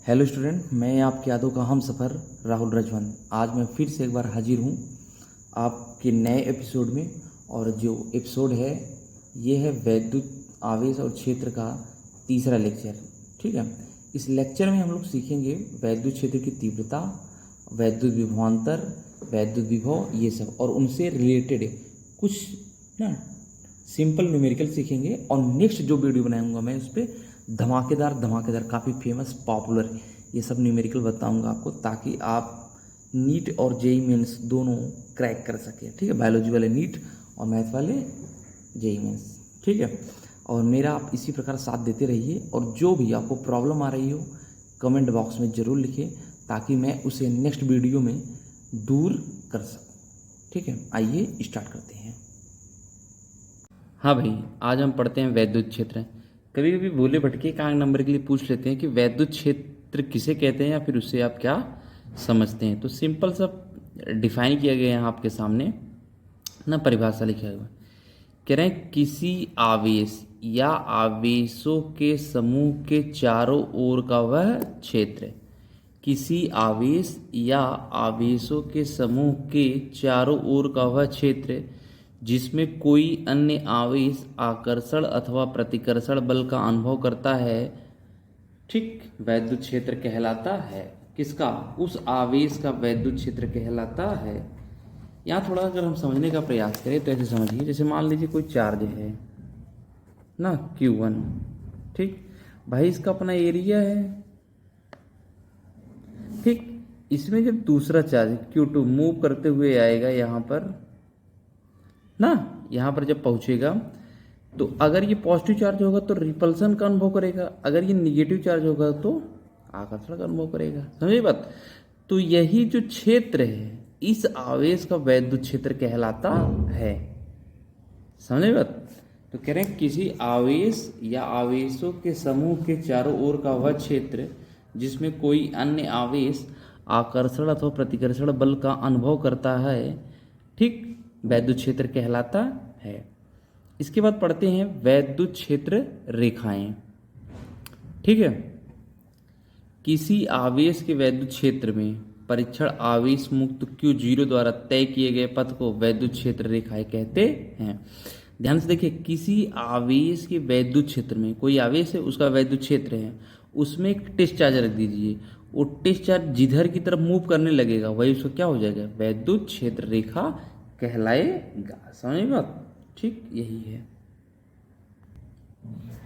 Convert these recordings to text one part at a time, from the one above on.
Hello student, मैं आपके यादों का हम सफ़र राहुल रजवन। आज मैं फिर से एक बार हाजिर हूँ आपके नए एपिसोड में। और जो एपिसोड है ये है वैद्युत आवेश और क्षेत्र का तीसरा लेक्चर। ठीक है, इस लेक्चर में हम लोग सीखेंगे वैद्युत क्षेत्र की तीव्रता, वैद्युत विभवांतर, वैद्युत विभव, ये सब और उनसे रिलेटेड कुछ ना सिंपल न्यूमेरिकल सीखेंगे। और नेक्स्ट जो वीडियो बनाऊंगा मैं उस पर धमाकेदार धमाकेदार काफ़ी फेमस पॉपुलर ये सब न्यूमेरिकल बताऊंगा आपको, ताकि आप नीट और जेई मेंस दोनों क्रैक कर सकें। ठीक है, बायोलॉजी वाले नीट और मैथ वाले जेई मेंस। ठीक है, और मेरा आप इसी प्रकार साथ देते रहिए, और जो भी आपको प्रॉब्लम आ रही हो कमेंट बॉक्स में ज़रूर लिखें, ताकि मैं उसे नेक्स्ट वीडियो में दूर कर सकूँ। ठीक है, आइए स्टार्ट करते हैं। हाँ भाई, आज हम पढ़ते हैं वैद्युत क्षेत्र। कभी कभी भोले भटके का नंबर के लिए पूछ लेते हैं कि वैद्युत क्षेत्र किसे कहते हैं, या फिर उससे आप क्या समझते हैं। तो सिंपल सा डिफाइन किया गया है यहाँ आपके सामने ना, परिभाषा लिखा हुआ है। कह रहे हैं किसी आवेश या आवेशों के समूह के चारों ओर का वह क्षेत्र। किसी आवेश या आवेशों के समूह के चारों ओर का वह क्षेत्र जिसमें कोई अन्य आवेश आकर्षण अथवा प्रतिकर्षण बल का अनुभव करता है, ठीक, वैद्युत क्षेत्र कहलाता है। किसका? उस आवेश का वैद्युत क्षेत्र कहलाता है। यहाँ थोड़ा अगर हम समझने का प्रयास करें तो ऐसे समझिए, जैसे मान लीजिए कोई चार्ज है ना, Q1। ठीक भाई, इसका अपना एरिया है। ठीक, इसमें जब दूसरा चार्ज Q2 मूव करते हुए आएगा यहाँ पर ना, यहाँ पर जब पहुँचेगा तो अगर ये पॉजिटिव चार्ज होगा तो रिपल्सन का अनुभव करेगा, अगर ये निगेटिव चार्ज होगा तो आकर्षण का अनुभव करेगा। समझे बात? तो यही जो क्षेत्र है इस आवेश का वैद्युत क्षेत्र कहलाता है। समझे बात? तो कह रहे हैं किसी आवेश या आवेशों के समूह के चारों ओर का वह क्षेत्र जिसमें कोई अन्य आवेश आकर्षण अथवा प्रतिकर्षण बल का अनुभव करता है, ठीक, वैद्युत क्षेत्र कहलाता है। इसके बाद पढ़ते हैं वैद्युत क्षेत्र रेखाएं। ठीक है, किसी आवेश के वैद्युत क्षेत्र में परीक्षण आवेश मुक्त Q0 द्वारा तय किए गए पथ को वैद्युत क्षेत्र रेखाएं कहते हैं। ध्यान से देखिए, किसी आवेश के वैद्युत क्षेत्र में, कोई आवेश है उसका वैद्युत क्षेत्र है, उसमें एक टेस्ट चार्ज रख दीजिए। वो टेस्ट चार्ज जिधर की तरफ मूव करने लगेगा वही उसका क्या हो जाएगा? वैद्युत क्षेत्र रेखा कहलाएगा। समझ बात? ठीक, यही है।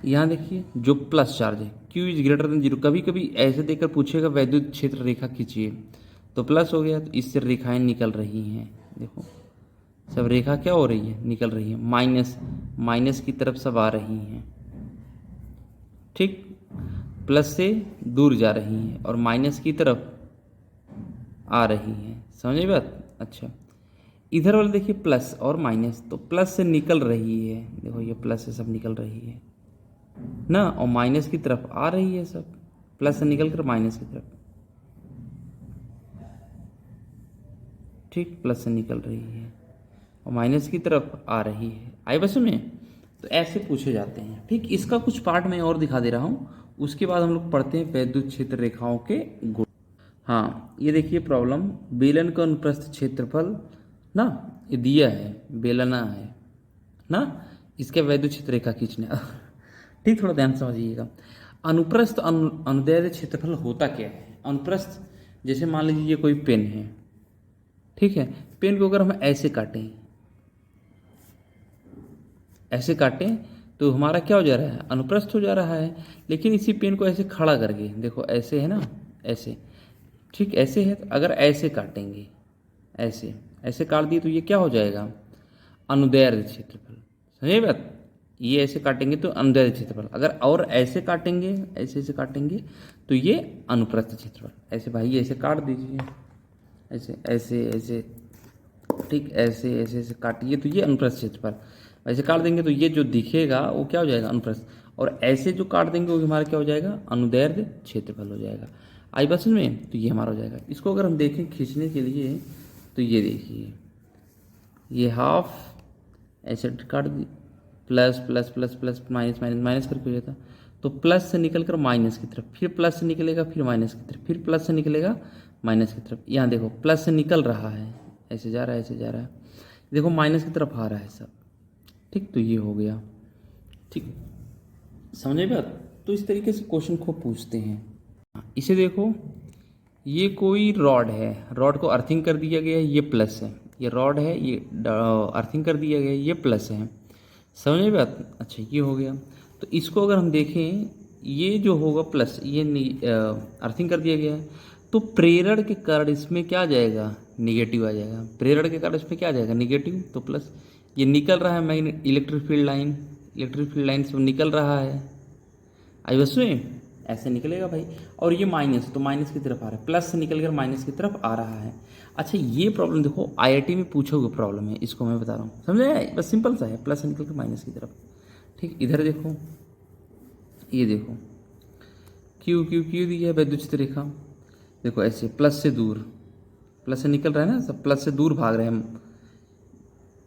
यहाँ देखिए जो प्लस चार्ज है, Q इज ग्रेटर देन 0, कभी कभी ऐसे देकर पूछेगा वैद्युत क्षेत्र रेखा खींचिए, तो प्लस हो गया, तो इससे रेखाएं निकल रही हैं। देखो सब रेखा क्या हो रही है? निकल रही है। माइनस माइनस की तरफ सब आ रही हैं। ठीक, प्लस से दूर जा रही हैं और माइनस की तरफ आ रही हैं। समझे बात? अच्छा, इधर वाले देखिए प्लस और माइनस, तो प्लस से निकल रही है। देखो ये प्लस से सब निकल रही है ना, और माइनस की तरफ आ रही है सब, प्लस से निकल कर माइनस की तरफ। ठीक, प्लस से निकल रही है और माइनस की तरफ आ रही है। आई बस में? तो ऐसे पूछे जाते हैं। ठीक, इसका कुछ पार्ट मैं और दिखा दे रहा हूँ, उसके बाद हम लोग पढ़ते हैं वैद्युत क्षेत्र रेखाओं के गुण। हाँ, ये देखिए प्रॉब्लम, बेलन का अनुप्रस्थ क्षेत्रफल ना, ये दिया है, बेलना है ना, इसके वैद्युत क्षेत्र रेखा खींचना। ठीक, थोड़ा ध्यान समझिएगा। अनुप्रस्थ अनुदैर्ध्य क्षेत्रफल होता क्या है? अनुप्रस्थ, जैसे मान लीजिए ये कोई पेन है, ठीक है, पेन को अगर हम ऐसे काटें, ऐसे काटें तो हमारा क्या हो जा रहा है? अनुप्रस्थ हो जा रहा है। लेकिन इसी पेन को ऐसे खड़ा करके देखो, ऐसे है ना, ऐसे, ठीक, ऐसे है, तो अगर ऐसे काटेंगे, ऐसे ऐसे काट दिए तो ये क्या हो जाएगा? अनुदैर्ध्य क्षेत्रफल। समझे बात? ये ऐसे काटेंगे तो अनुदैर्ध्य क्षेत्रफल, अगर और ऐसे काटेंगे, ऐसे ऐसे काटेंगे तो ये अनुप्रस्थ क्षेत्रफल। ऐसे भाई ऐसे काट दीजिए, ऐसे ऐसे ऐसे, ठीक, ऐसे ऐसे ऐसे काटिए तो ये अनुप्रस्थ क्षेत्रफल। ऐसे काट देंगे तो ये जो दिखेगा वो क्या हो जाएगा? अनुप्रस्थ। और ऐसे जो काट देंगे वो हमारा क्या हो जाएगा? अनुदैर्ध्य क्षेत्रफल हो जाएगा। आई बस में? तो ये हमारा हो जाएगा। इसको अगर हम देखें खींचने के लिए, तो ये देखिए, ये हाफ ऐसे काट दी, plus plus plus plus minus minus minus करके हो जाता, तो प्लस से निकल कर माइनस की तरफ, फिर प्लस से निकलेगा, फिर माइनस की तरफ, फिर प्लस से निकलेगा माइनस की तरफ। यहाँ देखो प्लस से निकल रहा है, ऐसे जा रहा है, ऐसे जा रहा है, देखो माइनस की तरफ आ रहा है सब। ठीक, तो ये हो गया। ठीक, समझे बात? तो इस तरीके से क्वेश्चन को पूछते हैं। इसे देखो, ये कोई रॉड है, रॉड को अर्थिंग कर दिया गया है, ये प्लस है, ये रॉड है, ये अर्थिंग कर दिया गया है, ये प्लस है। समझ बात? अच्छा, ये हो गया। तो इसको अगर हम देखें, ये जो होगा प्लस, ये अर्थिंग कर दिया गया है, तो प्रेरण के कारण इसमें क्या आ जाएगा? निगेटिव आ जाएगा। प्रेरण के कारण इसमें क्या आ जाएगा? निगेटिव। तो प्लस ये निकल रहा है magnet electric field line, electric field line से निकल रहा है, आई बस में ऐसे निकलेगा भाई। और ये माइनस, तो माइनस की तरफ आ रहा है, प्लस से निकल कर माइनस की तरफ आ रहा है। अच्छा, ये प्रॉब्लम देखो आईआईटी में पूछोगे प्रॉब्लम है, इसको मैं बता रहा हूँ, समझे? बस सिंपल सा है, प्लस से निकल कर माइनस की तरफ। ठीक, इधर देखो, ये देखो क्यू क्यू क्यू दी है वैद्युत रेखा, देखो ऐसे प्लस से दूर, प्लस से निकल रहा है ना सब, प्लस से दूर भाग रहे हैं हम,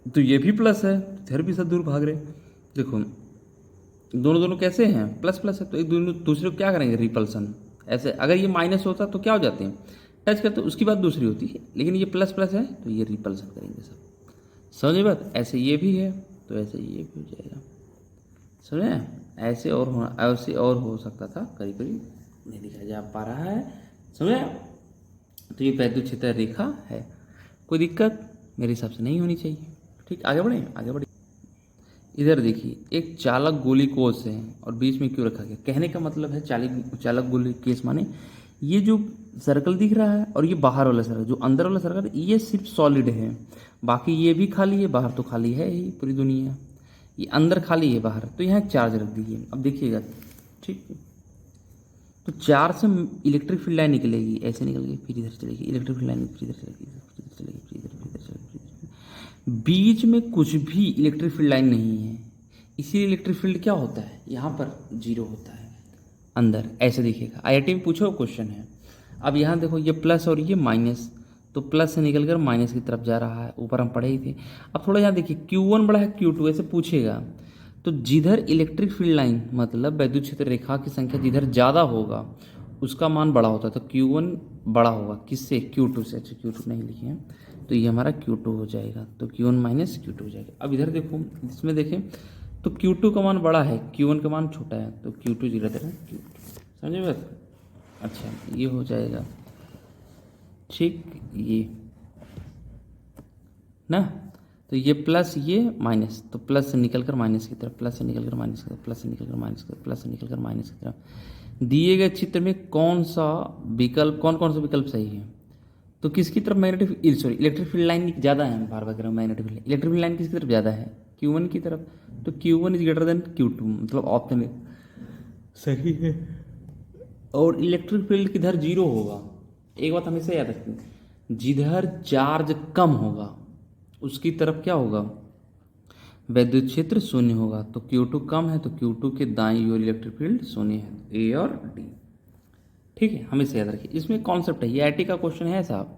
तो ये भी प्लस है, इधर भी सब दूर भाग रहे हैं। देखो दोनों दोनों कैसे हैं? प्लस प्लस है, तो एक दूसरे को क्या करेंगे? रिपल्सन। ऐसे अगर ये माइनस होता तो क्या हो जाते हैं? टच करते, उसकी बात दूसरी होती है, लेकिन ये प्लस प्लस है तो ये रिपल्सन करेंगे सब। समझे बात? ऐसे ये भी है तो ऐसे ये भी हो जाएगा। समझे? ऐसे और होना, ऐसे और हो सकता था, करीब करीब नहीं दिखाया जा पा रहा है। समझे? तो ये वैद्युत क्षेत्र रेखा है, कोई दिक्कत मेरे हिसाब से नहीं होनी चाहिए। ठीक, आगे बढ़े, आगे बढ़े। इधर देखिए, एक चालक गोली कोष है और बीच में क्यों रखा गया? कहने का मतलब है चालक गोली केस माने ये जो सर्कल दिख रहा है और ये बाहर वाला सर्कल, जो अंदर वाला सर्कल ये सिर्फ सॉलिड है, बाकी ये भी खाली है, बाहर तो खाली है ही पूरी दुनिया, ये अंदर खाली है, बाहर तो यहाँ चार्ज रख दीजिए। अब देखिएगा, ठीक, तो चार्ज से इलेक्ट्रिक फील्ड लाइन निकलेगी, ऐसे निकल गई, फिर इधर चलेगी इलेक्ट्रिक फील्ड लाइन, फिर इधर चलेगी, फिर इधर चलेगी, फिर इधर, फिर इधर चलेगी, बीच में कुछ भी इलेक्ट्रिक फील्ड लाइन नहीं है, इसीलिए इलेक्ट्रिक फील्ड क्या होता है? यहाँ पर जीरो होता है अंदर, ऐसे दिखेगा। आईआईटी में पूछो क्वेश्चन है। अब यहाँ देखो, ये प्लस और ये माइनस, तो प्लस से निकल कर माइनस की तरफ जा रहा है, ऊपर हम पढ़े ही थे। अब थोड़ा यहाँ देखिए, Q1 बड़ा है Q2, ऐसे पूछेगा, तो जिधर इलेक्ट्रिक फील्ड लाइन मतलब वैद्युत क्षेत्र रेखा की संख्या जिधर ज़्यादा होगा उसका मान बड़ा होता है, तो Q1 बड़ा होगा किससे? Q2 से। अच्छा, Q2 नहीं लिखे हैं, तो ये हमारा Q2 हो जाएगा, तो Q1 माइनस Q2 हो जाएगा। अब इधर देखो, इसमें देखें तो Q2 का मान बड़ा है, Q1 का मान छोटा है, तो Q2 जीरो है Q2। समझे बात? अच्छा, ये हो जाएगा, ठीक, ये ना, तो ये प्लस ये माइनस, तो प्लस से निकल कर माइनस की तरफ, प्लस से निकल कर माइनस की तरफ, प्लस से निकल कर माइनस की तरफ, प्लस से निकल कर माइनस की तरफ। दिए गए चित्र में कौन सा विकल्प, कौन कौन सा विकल्प सही है? तो किसकी तरफ magnetic, sorry, electric field line ज़्यादा है, बार बार कह रहा हूँ, magnetic field, electric field line किसकी तरफ ज़्यादा है? Q1 की तरफ, तो Q1 is greater then Q2, मतलब ऑप्शन सही है। और इलेक्ट्रिक फील्ड किधर जीरो होगा? एक बात हमेशा याद रखनी, जिधर चार्ज कम होगा उसकी तरफ क्या होगा? वैद्युत क्षेत्र शून्य होगा। तो Q2 कम है तो Q2 के दाईं ओर इलेक्ट्रिक फील्ड शून्य है, ए और डी। ठीक है, हमेशा याद रखिए, इसमें कॉन्सेप्ट है, ये आईटी का क्वेश्चन है साहब।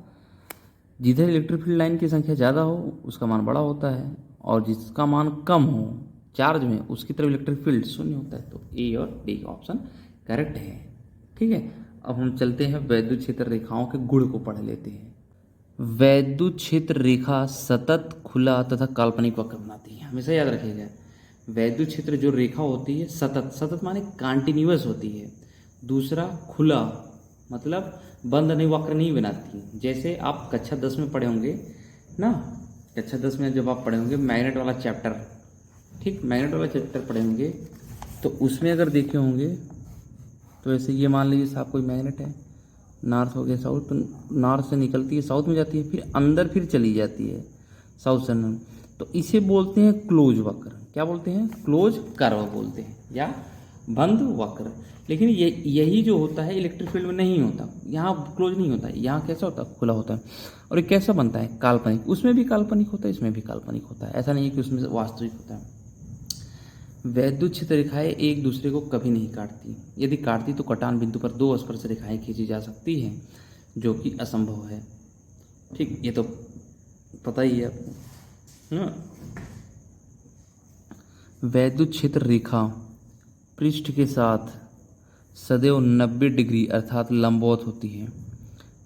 जिधर इलेक्ट्रिक फील्ड लाइन की संख्या ज़्यादा हो उसका मान बड़ा होता है, और जिसका मान कम हो चार्ज में उसकी तरफ इलेक्ट्रिक फील्ड शून्य होता है, तो ए और डी का ऑप्शन करेक्ट है। ठीक है, अब हम चलते हैं वैद्युत क्षेत्र रेखाओं के गुण को पढ़ लेते हैं। वैद्युत क्षेत्र रेखा सतत, खुला तथा काल्पनिक वक्र बनाती है, हमेशा याद रखिएगा। वैद्युत क्षेत्र जो रेखा होती है सतत, सतत माने कंटिन्यूअस होती है। दूसरा खुला, मतलब बंद नहीं, वक्र नहीं बनाती। जैसे आप कक्षा 10 में पढ़े होंगे ना, कक्षा 10 में जब आप पढ़े होंगे मैग्नेट वाला चैप्टर, ठीक, मैग्नेट वाला चैप्टर पढ़े होंगे, तो उसमें अगर देखे होंगे तो ऐसे ये मान लीजिए साहब कोई मैग्नेट है, नॉर्थ हो गया साउथ, तो नॉर्थ से निकलती है साउथ में जाती है, फिर अंदर फिर चली जाती है साउथ से नॉर्थ, तो इसे बोलते हैं क्लोज वक्र। क्या बोलते हैं? क्लोज कर्व बोलते हैं, या बंद वक्र। लेकिन यही जो होता है इलेक्ट्रिक फील्ड में नहीं होता, यहाँ क्लोज नहीं होता है, यहाँ कैसा होता है? खुला होता है। और ये कैसा बनता है? काल्पनिक, उसमें भी काल्पनिक होता है, इसमें भी काल्पनिक होता है, ऐसा नहीं है कि उसमें वास्तविक होता है। वैद्युत क्षेत्र रेखाएं एक दूसरे को कभी नहीं काटती, यदि काटती तो कटान बिंदु पर दो स्पर्श रेखाएं खींची जा सकती हैं, जो कि असंभव है। ठीक, ये तो पता ही है आपको। वैद्युत क्षेत्र रेखा पृष्ठ के साथ सदैव 90 डिग्री अर्थात लंबवत होती है।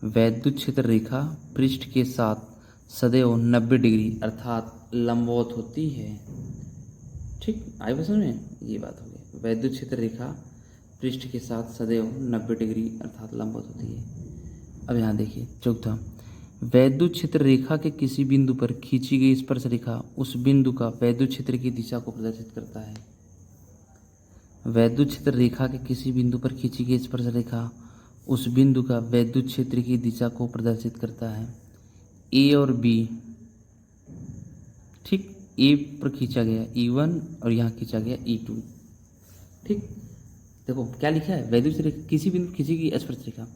वैद्युत क्षेत्र रेखा पृष्ठ के साथ सदैव 90 डिग्री अर्थात लंबवत होती है। ठीक, आई बस में ये बात हो गई। वैद्युत क्षेत्र रेखा पृष्ठ के साथ सदैव 90 डिग्री अर्थात लंबवत होती है। अब यहाँ देखिए चौथा, वैद्युत क्षेत्र रेखा के किसी बिंदु पर खींची गई स्पर्श रेखा उस बिंदु का वैद्युत क्षेत्र की दिशा को प्रदर्शित करता है। वैद्युत क्षेत्र रेखा के किसी बिंदु पर खींची गई स्पर्श रेखा उस बिंदु का वैद्युत क्षेत्र की दिशा को प्रदर्शित करता है। ए और बी, ठीक, ए पर खींचा गया E1 और यहाँ खींचा गया E2। ठीक, देखो क्या लिखा है, वैद्युत रेखा किसी बिंदु खींची गई स्पर्श रेखा,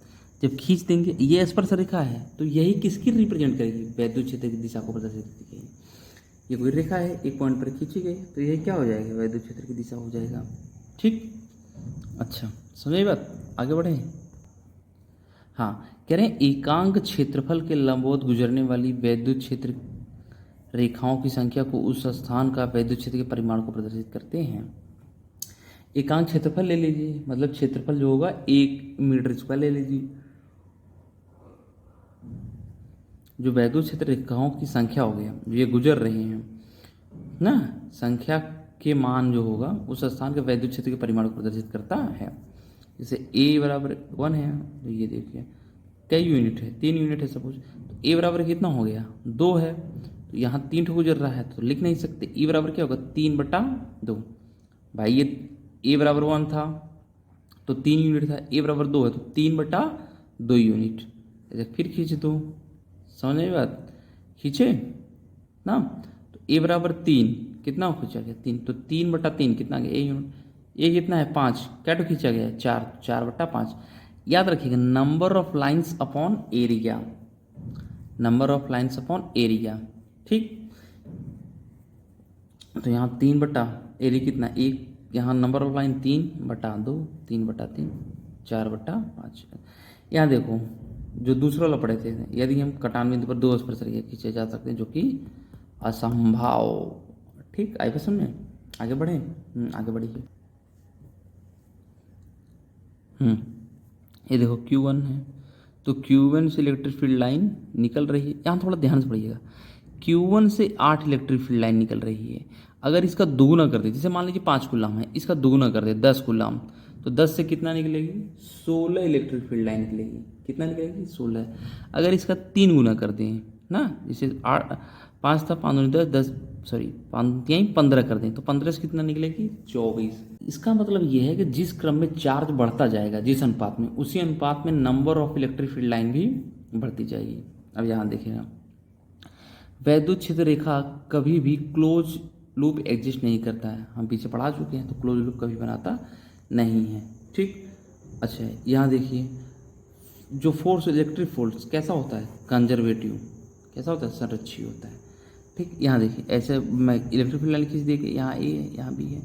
जब खींच देंगे ये स्पर्श रेखा है तो यही किसकी रिप्रेजेंट करेगी, वैद्युत क्षेत्र की दिशा को प्रदर्शित करेगी। ये कोई रेखा है, एक पॉइंट पर खींची गई तो यही क्या हो जाएगा, वैद्युत क्षेत्र की दिशा हो जाएगा। ठीक, अच्छा समझिए बात, आगे बढ़े। हाँ, कह रहे हैं एकांक क्षेत्रफल के लंबवत गुजरने वाली वैद्युत क्षेत्र रेखाओं की संख्या को उस स्थान का वैद्युत क्षेत्र के परिमाण को प्रदर्शित करते हैं। एकांक क्षेत्रफल ले लीजिए, मतलब क्षेत्रफल जो होगा 1 मीटर स्क्वायर ले लीजिए। जो वैद्युत क्षेत्र रेखाओं की संख्या हो गया जो ये गुजर रही हैं ना, संख्या के मान जो होगा उस स्थान के वैद्युत क्षेत्र के परिमाण को प्रदर्शित करता है। जैसे A बराबर 1 है तो ये देखिए कई यूनिट है, 3 यूनिट है सपोज, तो A बराबर कितना हो गया, 2 है, तो यहाँ 3 ठो गुजर रहा है तो लिख नहीं सकते। E बराबर क्या होगा, 3/2। भाई ये A बराबर 1 था तो 3 यूनिट था, A बराबर 2 है तो 3/2 यूनिट। ऐसे फिर खींच दो, समझ में बात, खींचे ना, तो A बराबर 3 कितना खींचा गया, 3, तो 3/3 कितना गया, A यूनिट। ये कितना है, 5, क्या तो खींचा गया, 4/5। याद रखिएगा number of lines upon area, number of lines upon area. ठीक, तो यहाँ 3 एरिया कितना 1, यहाँ नंबर ऑफ लाइन 3/2, 3/3, 4/5। यहाँ देखो जो दूसरा वाला पढ़े थे, यदि हम कटान बिंदु पर 2 स्पर्श रेखा खींचे जा सकते हैं जो कि असंभव। ठीक, आई बात समझ में, आगे बढ़े, आगे बढ़िए। ये देखो Q1 है तो Q1 से इलेक्ट्रिक फील्ड लाइन निकल रही है। यहाँ थोड़ा ध्यान से पढ़िएगा, Q1 से 8 इलेक्ट्रिक फील्ड लाइन निकल रही है। अगर इसका दोगुना कर दे, जैसे मान लीजिए 5 कूलम है, इसका दोगुना कर दे 10 कूलम, तो 10 से कितना निकलेगी, 16 इलेक्ट्रिक फील्ड लाइन निकलेगी। कितना निकलेगी, 16। अगर इसका 3 गुना कर दें ना, जैसे 5 था, 5 10 10, सॉरी 5 यहीं 15 कर दें तो 15 से कितना निकलेगी, 24। इसका मतलब ये है कि जिस क्रम में चार्ज बढ़ता जाएगा जिस अनुपात में, उसी अनुपात में number of electric field line भी बढ़ती जाएगी। अब यहाँ देखिएगा, वैद्युत क्षेत्र रेखा कभी भी क्लोज लूप एग्जिस्ट नहीं करता है, हम पीछे पढ़ा चुके हैं, तो क्लोज लूप कभी बनाता नहीं है। ठीक, अच्छा यहाँ देखिए, जो फोर्स इलेक्ट्रिक फोर्स कैसा होता है, कंजर्वेटिव, कैसा होता है, संरक्षी होता है। ठीक, यहाँ देखिए ऐसे मैं इलेक्ट्रिक फील्ड लाइन खींच देखिए, यहाँ A है, यहाँ B है।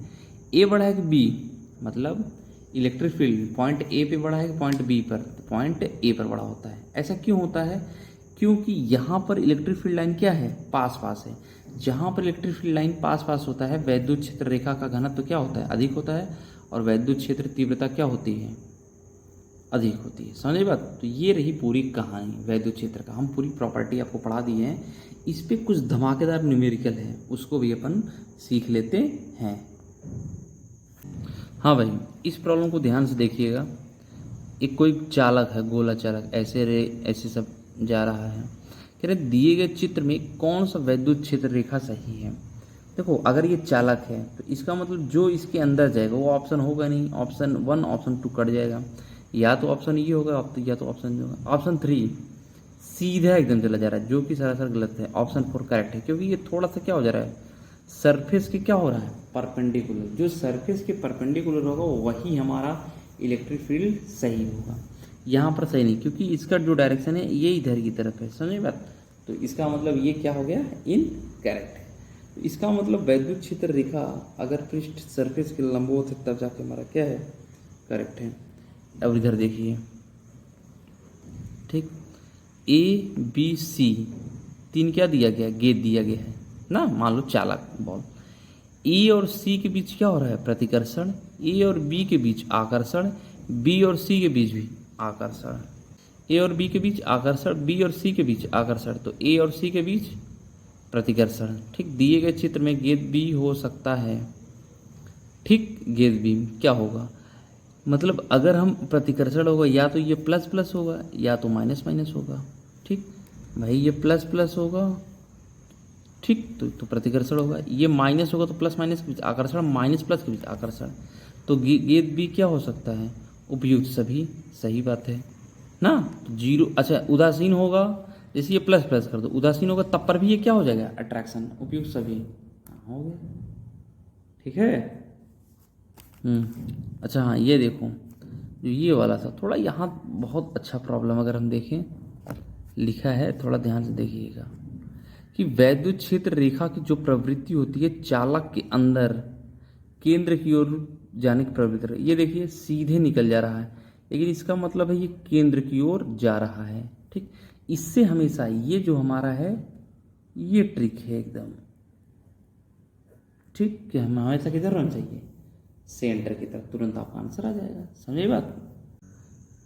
A बड़ा है कि B, मतलब इलेक्ट्रिक फील्ड पॉइंट A पे बड़ा है कि पॉइंट B पर, तो पॉइंट A पर बड़ा होता है। ऐसा क्यों होता है, क्योंकि यहाँ पर इलेक्ट्रिक फील्ड लाइन क्या है, पास पास है। जहाँ पर इलेक्ट्रिक फील्ड लाइन पास पास होता है, वैद्युत क्षेत्र रेखा का घनत्व तो क्या होता है, अधिक होता है, और वैद्युत क्षेत्र तीव्रता क्या होती है, अधिक होती है। समझे बात, तो ये रही पूरी कहानी वैद्युत क्षेत्र का। हम पूरी प्रॉपर्टी आपको पढ़ा दी है, इस पे कुछ धमाकेदार न्यूमेरिकल है, उसको भी अपन सीख लेते हैं। हाँ भाई, इस प्रॉब्लम को ध्यान से देखिएगा। एक कोई चालक है, गोला चालक, ऐसे सब जा रहा है। कह रहे दिए गए चित्र में कौन सा वैद्युत क्षेत्र रेखा सही है। देखो अगर ये चालक है तो इसका मतलब जो इसके अंदर जाएगा वो ऑप्शन होगा नहीं, ऑप्शन 1 ऑप्शन 2 कट जाएगा, या तो ऑप्शन ये होगा या तो ऑप्शन जो होगा, ऑप्शन 3 सीधा एकदम चला जा रहा है, जो कि सरासर गलत है। ऑप्शन 4 करेक्ट है, क्योंकि ये थोड़ा सा क्या हो जा रहा है, सरफेस के क्या हो रहा है, परपेंडिकुलर। जो सरफेस के परपेंडिकुलर होगा वही हमारा इलेक्ट्रिक फील्ड सही होगा। यहाँ पर सही नहीं, क्योंकि इसका जो डायरेक्शन है ये इधर की तरफ है, समझे बात। तो इसका मतलब ये क्या हो गया, इनकरेक्ट है। तो इसका मतलब वैद्युत क्षेत्र रेखा अगर पृष्ठ सरफेस के लंबवत है तब जाके हमारा क्या है, करेक्ट है। अब इधर देखिए, ठीक, ABC 3 क्या दिया गया, गेंद दिया गया है ना, मान लो चालक बॉल। ए और सी के बीच क्या हो रहा है, प्रतिकर्षण। ए और बी के बीच आकर्षण, बी और सी के बीच भी आकर्षण। ए और बी के बीच आकर्षण, बी और सी के बीच आकर्षण, तो ए और सी के बीच प्रतिकर्षण। ठीक, दिए गए चित्र में गेंद बी हो सकता है। ठीक, गेंद बी क्या होगा, मतलब अगर हम प्रतिकर्षण होगा या तो ये प्लस प्लस होगा या तो माइनस माइनस होगा। ठीक भाई, ये प्लस प्लस होगा, ठीक, तो प्रतिकर्षण होगा। ये माइनस होगा तो प्लस माइनस के बीच आकर्षण, माइनस प्लस के बीच आकर्षण। तो गेंद भी क्या हो सकता है, उपयुक्त सभी। सही बात है ना। तो जीरो, अच्छा उदासीन होगा, जैसे ये प्लस प्लस कर दो, उदासीन होगा तब पर भी ये क्या हो जाएगा, अट्रैक्शन। उपयुक्त सभी हो गया। ठीक है। अच्छा हाँ, ये देखो जो ये वाला था, थोड़ा यहाँ बहुत अच्छा प्रॉब्लम अगर हम देखें लिखा है, थोड़ा ध्यान से देखिएगा कि वैद्युत क्षेत्र रेखा की जो प्रवृत्ति होती है चालक के अंदर केंद्र की ओर जाने की प्रवृत्ति, ये देखिए सीधे निकल जा रहा है, लेकिन इसका मतलब है ये केंद्र की ओर जा रहा है। ठीक, इससे हमेशा ये जो हमारा है ये ट्रिक है एकदम। ठीक, कि हमें हमेशा किधर रहना चाहिए, सेंटर की तरफ, तुरंत आपका आंसर आ जाएगा। समझे बात।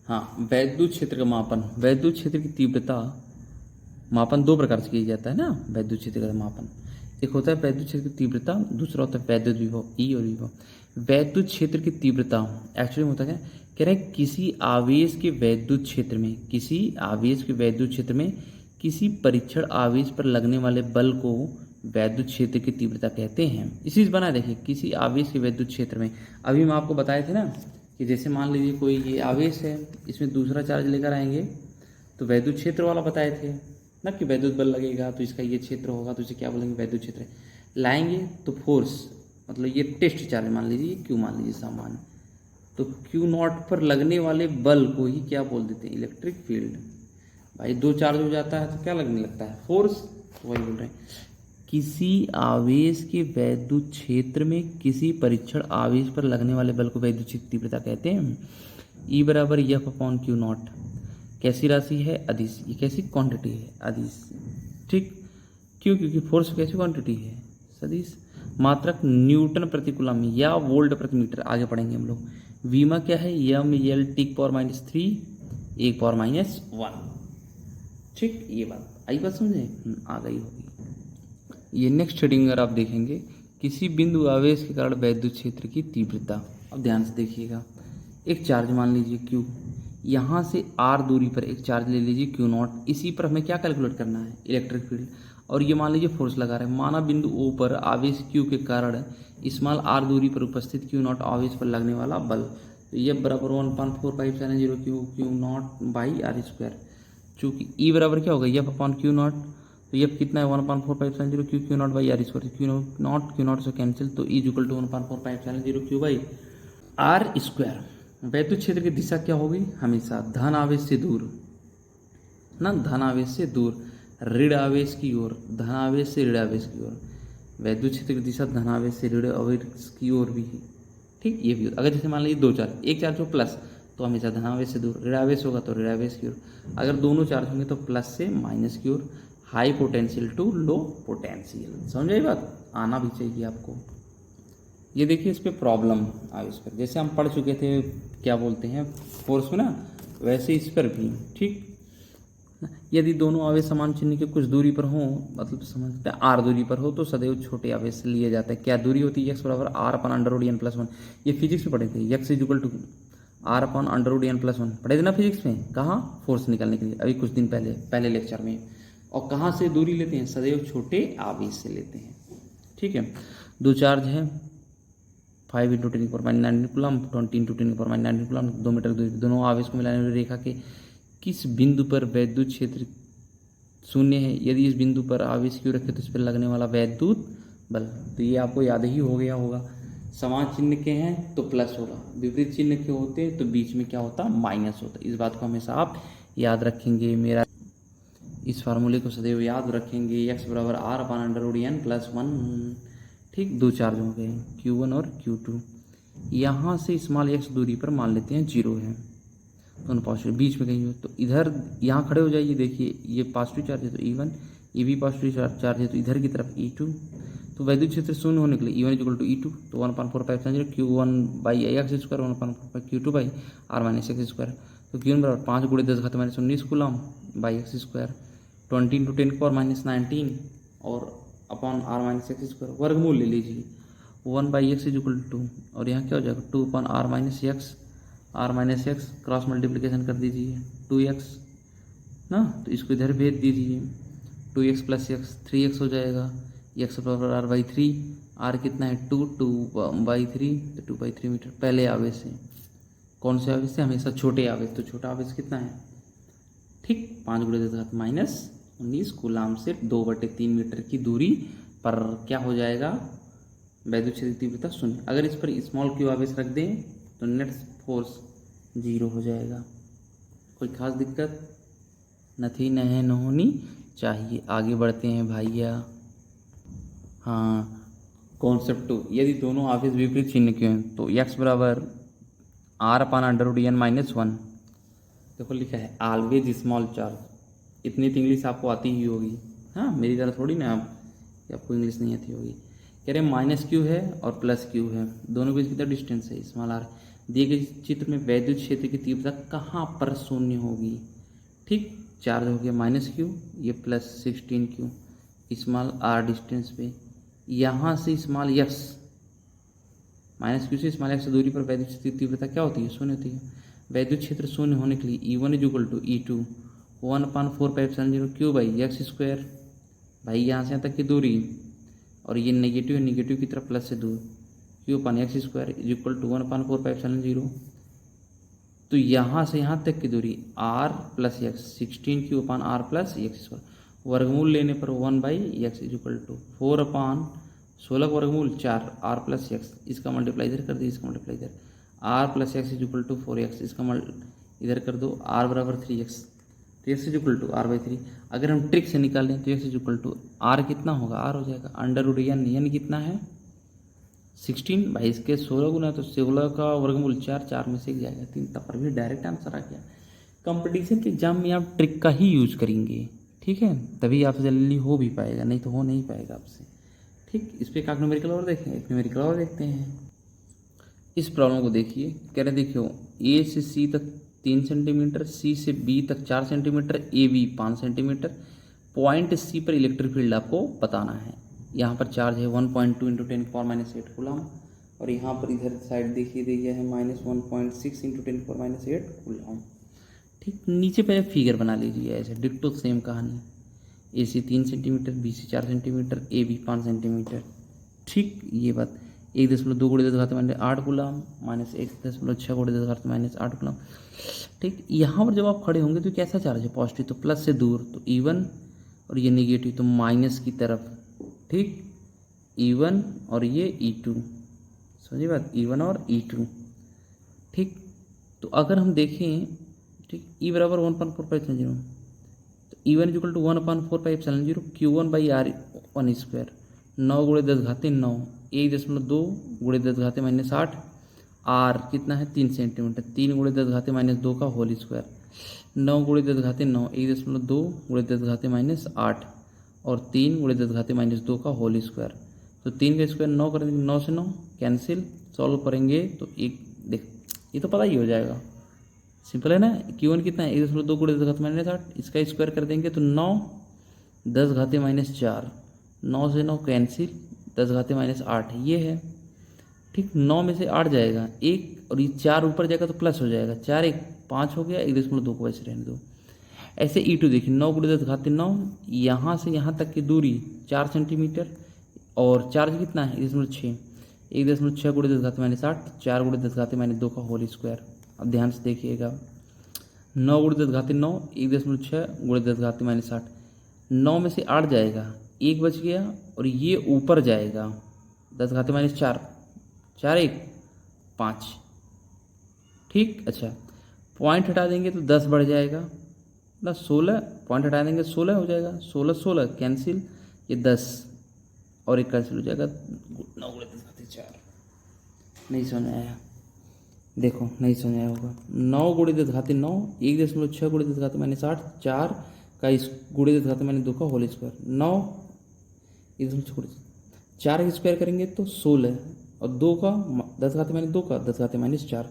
हाँ, वैद्युत क्षेत्र का मापन, वैद्युत क्षेत्र की तीव्रता मापन दो प्रकार से किया जाता है ना। वैद्युत क्षेत्र का मापन, एक होता है वैद्युत क्षेत्र की तीव्रता, दूसरा होता है वैद्युत विभव, ई और विभव। वैद्युत क्षेत्र की तीव्रता एक्चुअली होता है, कह रहे हैं किसी आवेश के वैद्युत क्षेत्र में, किसी आवेश के वैद्युत क्षेत्र में किसी परीक्षण आवेश पर लगने वाले बल को वैद्युत क्षेत्र की तीव्रता कहते हैं। इसी चीज बना देखिए, किसी आवेश के वैद्युत क्षेत्र में, अभी हम आपको बताए थे ना कि जैसे मान लीजिए कोई ये आवेश है, इसमें दूसरा चार्ज लेकर आएंगे तो वैद्युत क्षेत्र वाला बताए थे ना कि वैद्युत बल लगेगा तो इसका ये क्षेत्र होगा, तो इसे क्या बोलेंगे, वैद्युत क्षेत्र। लाएंगे तो फोर्स, मतलब ये टेस्ट चार्ज मान लीजिए, क्यू मान लीजिए सामान्य, तो क्यू नॉट पर लगने वाले बल को ही क्या बोल देते हैं, इलेक्ट्रिक फील्ड। भाई दो चार्ज हो जाता है तो क्या लगने लगता है, फोर्स। तो वही बोल रहे हैं, किसी आवेश के वैद्युत क्षेत्र में किसी परीक्षण आवेश पर लगने वाले बल को वैद्युत क्षेत्र तीव्रता कहते हैं। ई बराबर एफ अपॉन क्यू नॉट कैसी राशि है, अदिश। ये कैसी क्वांटिटी है, अदिश। ठीक, क्यों, क्योंकि फोर्स कैसी क्वांटिटी है, सदिश। मात्रक न्यूटन प्रति कूलम या वोल्ट प्रति मीटर, आगे पढ़ेंगे हम लोग। वीमा क्या है, एम एल टी पावर -3 एक पावर -1। ठीक, ये बात आई, बात समझे, आ गई होगी। ये नेक्स्ट हेडिंग अगर आप देखेंगे, किसी बिंदु आवेश के कारण वैद्युत क्षेत्र की तीव्रता। अब ध्यान से देखिएगा, एक चार्ज मान लीजिए क्यू, यहाँ से आर दूरी पर एक चार्ज ले लीजिए क्यू नॉट, इसी पर हमें क्या कैलकुलेट करना है, इलेक्ट्रिक फील्ड। और ये मान लीजिए फोर्स लगा रहे हैं, माना बिंदु ओ पर आवेश क्यू के कारण स्मॉल आर दूरी पर उपस्थित क्यू नॉट आवेश पर लगने वाला बल, तो ये बराबर 1.4570 Q naught by R square. चूँकि ई बराबर क्या होगा, एफ अपॉन क्यू नॉट, तो ये कितना है 1.4570 Q naught by R square, Q naught से कैंसिल, तो E equal to 1.4570 Q by R square. वैद्युत क्षेत्र की दिशा क्या होगी, हमेशा धन आवेश से दूर ना, धन आवेश से दूर, ऋण आवेश की ओर, धन आवेश से ऋण आवेश की ओर। वैद्युत क्षेत्र की दिशा धन आवेश से ऋण आवेश की ओर भी है। ठीक, ये भी होता, अगर जैसे मान लीजिए दो चार्ज, एक चार्ज हो प्लस तो हमेशा धन आवेश से दूर, ऋण आवेश होगा तो ऋण आवेश की ओर। अगर दोनों चार्ज होंगे तो प्लस से माइनस की ओर। High potential to low potential, समझ आई बात, आना भी चाहिए आपको। ये देखिए इस पर प्रॉब्लम आवेश पर, जैसे हम पढ़ चुके थे क्या बोलते हैं फोर्स में ना, वैसे इस पर भी। ठीक, यदि दोनों आवेश समान चिन्ह के कुछ दूरी पर हों, मतलब समझते हैं आर दूरी पर हो, तो सदैव छोटे आवेश लिए जाते हैं। क्या दूरी होती है, एक्स बराबर R upon under root N plus 1। ये फिजिक्स में पढ़े थे, X is equal to R upon under root N plus 1 पढ़े थे ना फिजिक्स में। कहाँ, फोर्स निकालने के लिए, अभी कुछ दिन पहले लेक्चर में। और कहाँ से दूरी लेते हैं, सदैव छोटे आवेश से लेते हैं। ठीक है, दो चार्ज है, 5 × 10⁻⁹ कूलम, 20 × 10⁻⁹ कूलम, 2 मीटर दूरी, दोनों आवेश को मिलाने वाली रेखा के किस बिंदु पर वैद्युत क्षेत्र शून्य है। यदि इस बिंदु पर आवेश क्यों रखे तो इस पर लगने वाला वैद्युत बल, तो ये आपको याद ही हो गया होगा। समान चिन्ह के हैं तो प्लस होगा, विपरीत चिन्ह के होते तो बीच में क्या होता, माइनस होता। इस बात को हमेशा आप याद रखेंगे, मेरा इस फार्मूले को सदैव याद रखेंगे। एक्स बराबर R upon under root N plus 1। ठीक, दो चार्ज हो गए Q1 और Q2। यहाँ से स्मॉल एक्स दूरी पर मान लेते हैं 0 है, दोनों पॉजिटिव, बीच में कहीं हो तो इधर यहाँ खड़े हो जाइए। देखिए ये पॉजिटिव चार्ज है तो E1, ये भी पॉजिटिव चार्ज है तो इधर की तरफ E2। तो वैद्युत क्षेत्र शून्य होने के लिए E1 इक्वल टू E2, तो 1/4 Q1/x², 1/4 Q2/r-x²। तो Q1 बराबर 5 × 10⁻19 कूलम बाई x², 20 × 10⁻19 और अपॉन r-x², वर्गमूल ले लीजिए। 1/x इक्वल टू, और यहाँ क्या हो जाएगा 2/r-x, r-x क्रॉस मल्टीप्लिकेशन कर दीजिए 2x ना, तो इसको इधर भेज दीजिए 2x + x 3x हो जाएगा, x बराबर r/3, r कितना है 2/3, तो 2/3 मीटर। पहले आवेश से, कौन से आवेश से? हमेशा छोटे आवेश, तो छोटा आवेश कितना है? ठीक 5 × 10⁻19 कूलाम से 2/3 मीटर की दूरी पर क्या हो जाएगा? वैद्युत क्षेत्र की तीव्रता 0। अगर इस पर स्मॉल q आवेश रख दें तो नेट फोर्स 0 हो जाएगा। कोई खास दिक्कत नहीं होनी चाहिए। आगे बढ़ते हैं भैया। हाँ, कॉन्सेप्ट 2, यदि दोनों आवेश विपरीत चिन्ह के हैं तो x बराबर r/√n-1। देखो लिखा है ऑलवेज स्मॉल चार्ज। इतनी तो इंग्लिश आपको आती ही होगी, हाँ, मेरी तरह थोड़ी ना आप कि आपको इंग्लिश नहीं आती होगी। कह रहे -q है और +q है, दोनों के बीच कितना डिस्टेंस है? Small r। दिए गए चित्र में वैद्युत क्षेत्र की तीव्रता कहाँ पर शून्य होगी? ठीक, चार्ज हो गया -q, ये +16q, स्मॉल r डिस्टेंस पे, यहाँ से स्मॉल x, -q से स्मॉल x दूरी पर वैद्युत क्षेत्र की तीव्रता क्या होती है? शून्य होती है। वैद्युत क्षेत्र शून्य होने के लिए E1 equal to E2, 1/4 Q/x²। भाई यहाँ से यहाँ तक की दूरी, और ये नेगेटिव नेगेटिव की तरफ प्लस से दूर, Q/x² इक्वल टू 1/4 तो यहाँ से यहाँ तक की दूरी r + x, 16q/r + x²। वर्गमूल लेने पर 1/x इक्वल टू 4/16 वर्गमूल 4 r + x, इसका मल्टीप्लाई इधर कर दी, इसका मल्टीप्लाई इधर, r + x equal to 4x, इसका इधर कर दो, r बराबर 3x, तो x इक्वल टू r/3। अगर हम ट्रिक से निकालें तो x इक्वल टू r कितना होगा? r हो जाएगा √n कितना है? 16 भाई, इसके 16 गुना, तो 16 का वर्गमूल 4 में से एक जाएगा 3, तब पर भी डायरेक्ट आंसर आ गया। कंपटीशन के एग्जाम में आप ट्रिक का ही यूज करेंगे, ठीक है, तभी आपसे जल्दी हो भी पाएगा, नहीं तो हो नहीं पाएगा आपसे। ठीक, इस पर एक न्यूमेरिकल और देखें, एक न्यूमेरिकल और देखते हैं। इस प्रॉब्लम को देखिए, कह रहे देखियो A से C तक 3 सेंटीमीटर, C से B तक 4 centimetre, AB 5 centimetre. Point C पर इलेक्ट्रिक फील्ड आपको बताना है। यहाँ पर चार्ज है 1.2 × 10⁻8 कूलम, और यहाँ पर इधर साइड देखिए दे गया है -1.6 × 10⁻8 कूलम। ठीक, नीचे पे फिगर बना लीजिए ऐसे, डिक्टो सेम कहानी। AC 3 centimetre, BC 4 centimetre, AB 5 centimetre. ठीक, ये बात 1.2 × 10⁻8 कूलम -1.6 × 10⁻8 कूलम। ठीक, यहाँ पर जब आप खड़े होंगे तो कैसा चार्ज है? पॉजिटिव, तो प्लस से दूर, तो E1, और ये नेगेटिव तो माइनस की तरफ। ठीक, E1 और ये E2, समझिए बात, E1 और E2। ठीक, तो अगर हम देखें, ठीक, E बराबर 1/4πε0, तो E1 equal to 1/4πε0 Q1/r1², 9 × 10⁻9, 1.2 × 10⁻8, r कितना है 3 सेंटीमीटर, 3 × 10⁻2 का होल स्क्वायर, 9 × 10⁻9, 1.2 × 10⁻8 और 3 × 10⁻2 का होल स्क्वायर। तो 3 का स्क्वायर 9 करेंगे, 9 से 9 कैंसिल, सॉल्व करेंगे तो एक देख, ये तो पता ही हो जाएगा, सिंपल है ना। Q1 कितना है 1.2 × 10⁻8, इसका स्क्वायर कर देंगे तो 9 10⁻4, 9 से 9 कैंसिल, 10⁻8 ये है। ठीक, 9 में से 8 जाएगा एक, और ये 4 ऊपर जाएगा तो प्लस हो जाएगा, 4 1 5 हो गया, 1.2 को वैसे रहने दो। ऐसे E2 देखिए 9 × 10⁻9, यहाँ से यहाँ तक की दूरी 4 सेंटीमीटर, और चार्ज कितना है 1.6, 1.6 × 10⁻8, 4 × 10⁻2 का होल स्क्वायर। अब ध्यान से देखिएगा, 9 × 10⁻9, 1.6 × 10⁻8, 9 में से 8 जाएगा, एक बच गया, और ये ऊपर जाएगा 10⁻4, 4 1 5। ठीक, अच्छा, पॉइंट हटा देंगे तो 10 बढ़ जाएगा, ना 16, पॉइंट हटा देंगे 16 हो जाएगा, 16 16 कैंसिल, ये 10 और एक कैंसिल हो जाएगा, 9 × 10⁻4। नहीं समझ आया? देखो नहीं समझ आया होगा। 9 × 10⁻9, 1.6 × 10⁻8, 4 का × 10⁻2 का होल स्क्वायर, 9 1.6 4 का स्क्वायर करेंगे तो 16, और 2 का 10 घाते माइनस 2 का 10 घाते माइनस 4,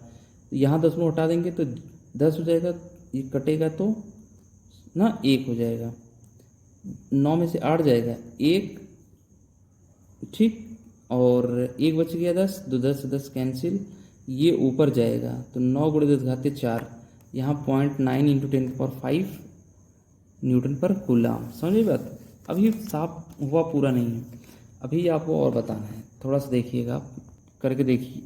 तो यहाँ 10 में हटा देंगे तो 10 हो जाएगा, ये कटेगा तो ना 1 हो जाएगा, 9 में से 8 जाएगा 1, ठीक, और 1 बच गया 10, तो 10 से 10 कैंसिल, ये ऊपर जाएगा तो 9 गुणे 10 घाते 4, यहाँ 0.9 इंटू 10⁵ न्यूटन पर कूलम। समझिए बात। अभी साफ हुआ पूरा नहीं है, अभी आपको और बताना है, थोड़ा सा देखिएगा, आप करके देखिए।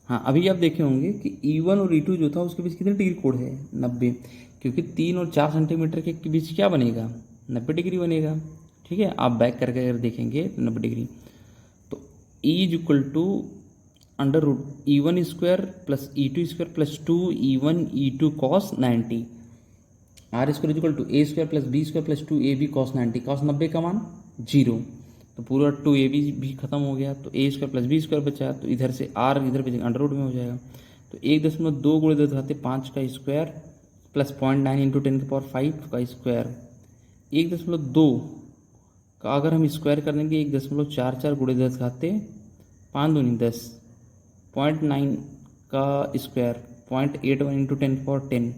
हाँ, अभी आप देखे होंगे कि E1 और E2 जो था उसके बीच कितने डिग्री कोण है, 90, क्योंकि 3 और 4 सेंटीमीटर के बीच क्या बनेगा, 90 डिग्री बनेगा। ठीक है, आप बैक करके अगर देखेंगे तो 90 डिग्री, तो E is equal to under root E1 square plus E2 square plus 2E1 E2 cos 90, R square equal to A square plus B square plus 2AB cos 90, cos 90 का मान 0, तो पूरा 2AB भी खत्म हो गया, तो ए स्क्वायर प्लस बी स्क्वायर बचा, तो इधर से आर इधर बचेगा, अंडर रूट में हो जाएगा, तो 1.2 गुणे 10 घाते 5 का स्क्वायर प्लस 0.9 इंटू 10⁵ का स्क्वायर, 1.2 का अगर हम स्क्वायर कर देंगे 1.44 गुणे 10 घाते 5 दूनी 10, 0.9 का स्क्वायर 0.81 इंटू 10⁻10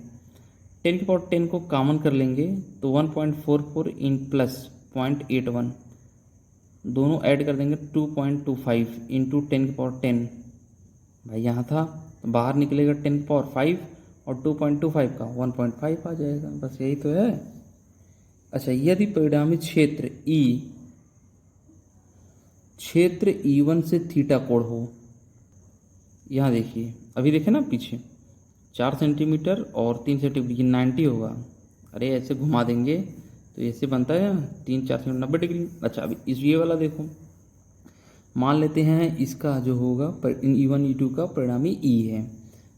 को कॉमन कर लेंगे तो 1.44 इन प्लस 0.81, दोनों ऐड कर देंगे 2.25 इंटू 10⁻10, भाई यहाँ था तो बाहर निकलेगा 10⁻5 और 2.25 का 1.5 आ जाएगा, बस यही तो है। अच्छा, यदि परिणामी क्षेत्र E1 से थीटा कोण हो, यहाँ देखिए, अभी देखे ना पीछे 4 सेंटीमीटर और 3 सेंटीमीटर, ये 90 होगा, अरे ऐसे घुमा देंगे तो ऐसे बनता है 3 4 सेंटीमीटर 90 डिग्री। अच्छा, अभी इस ये वाला देखो, मान लेते हैं इसका जो होगा E1 E2 का परिणामी E है,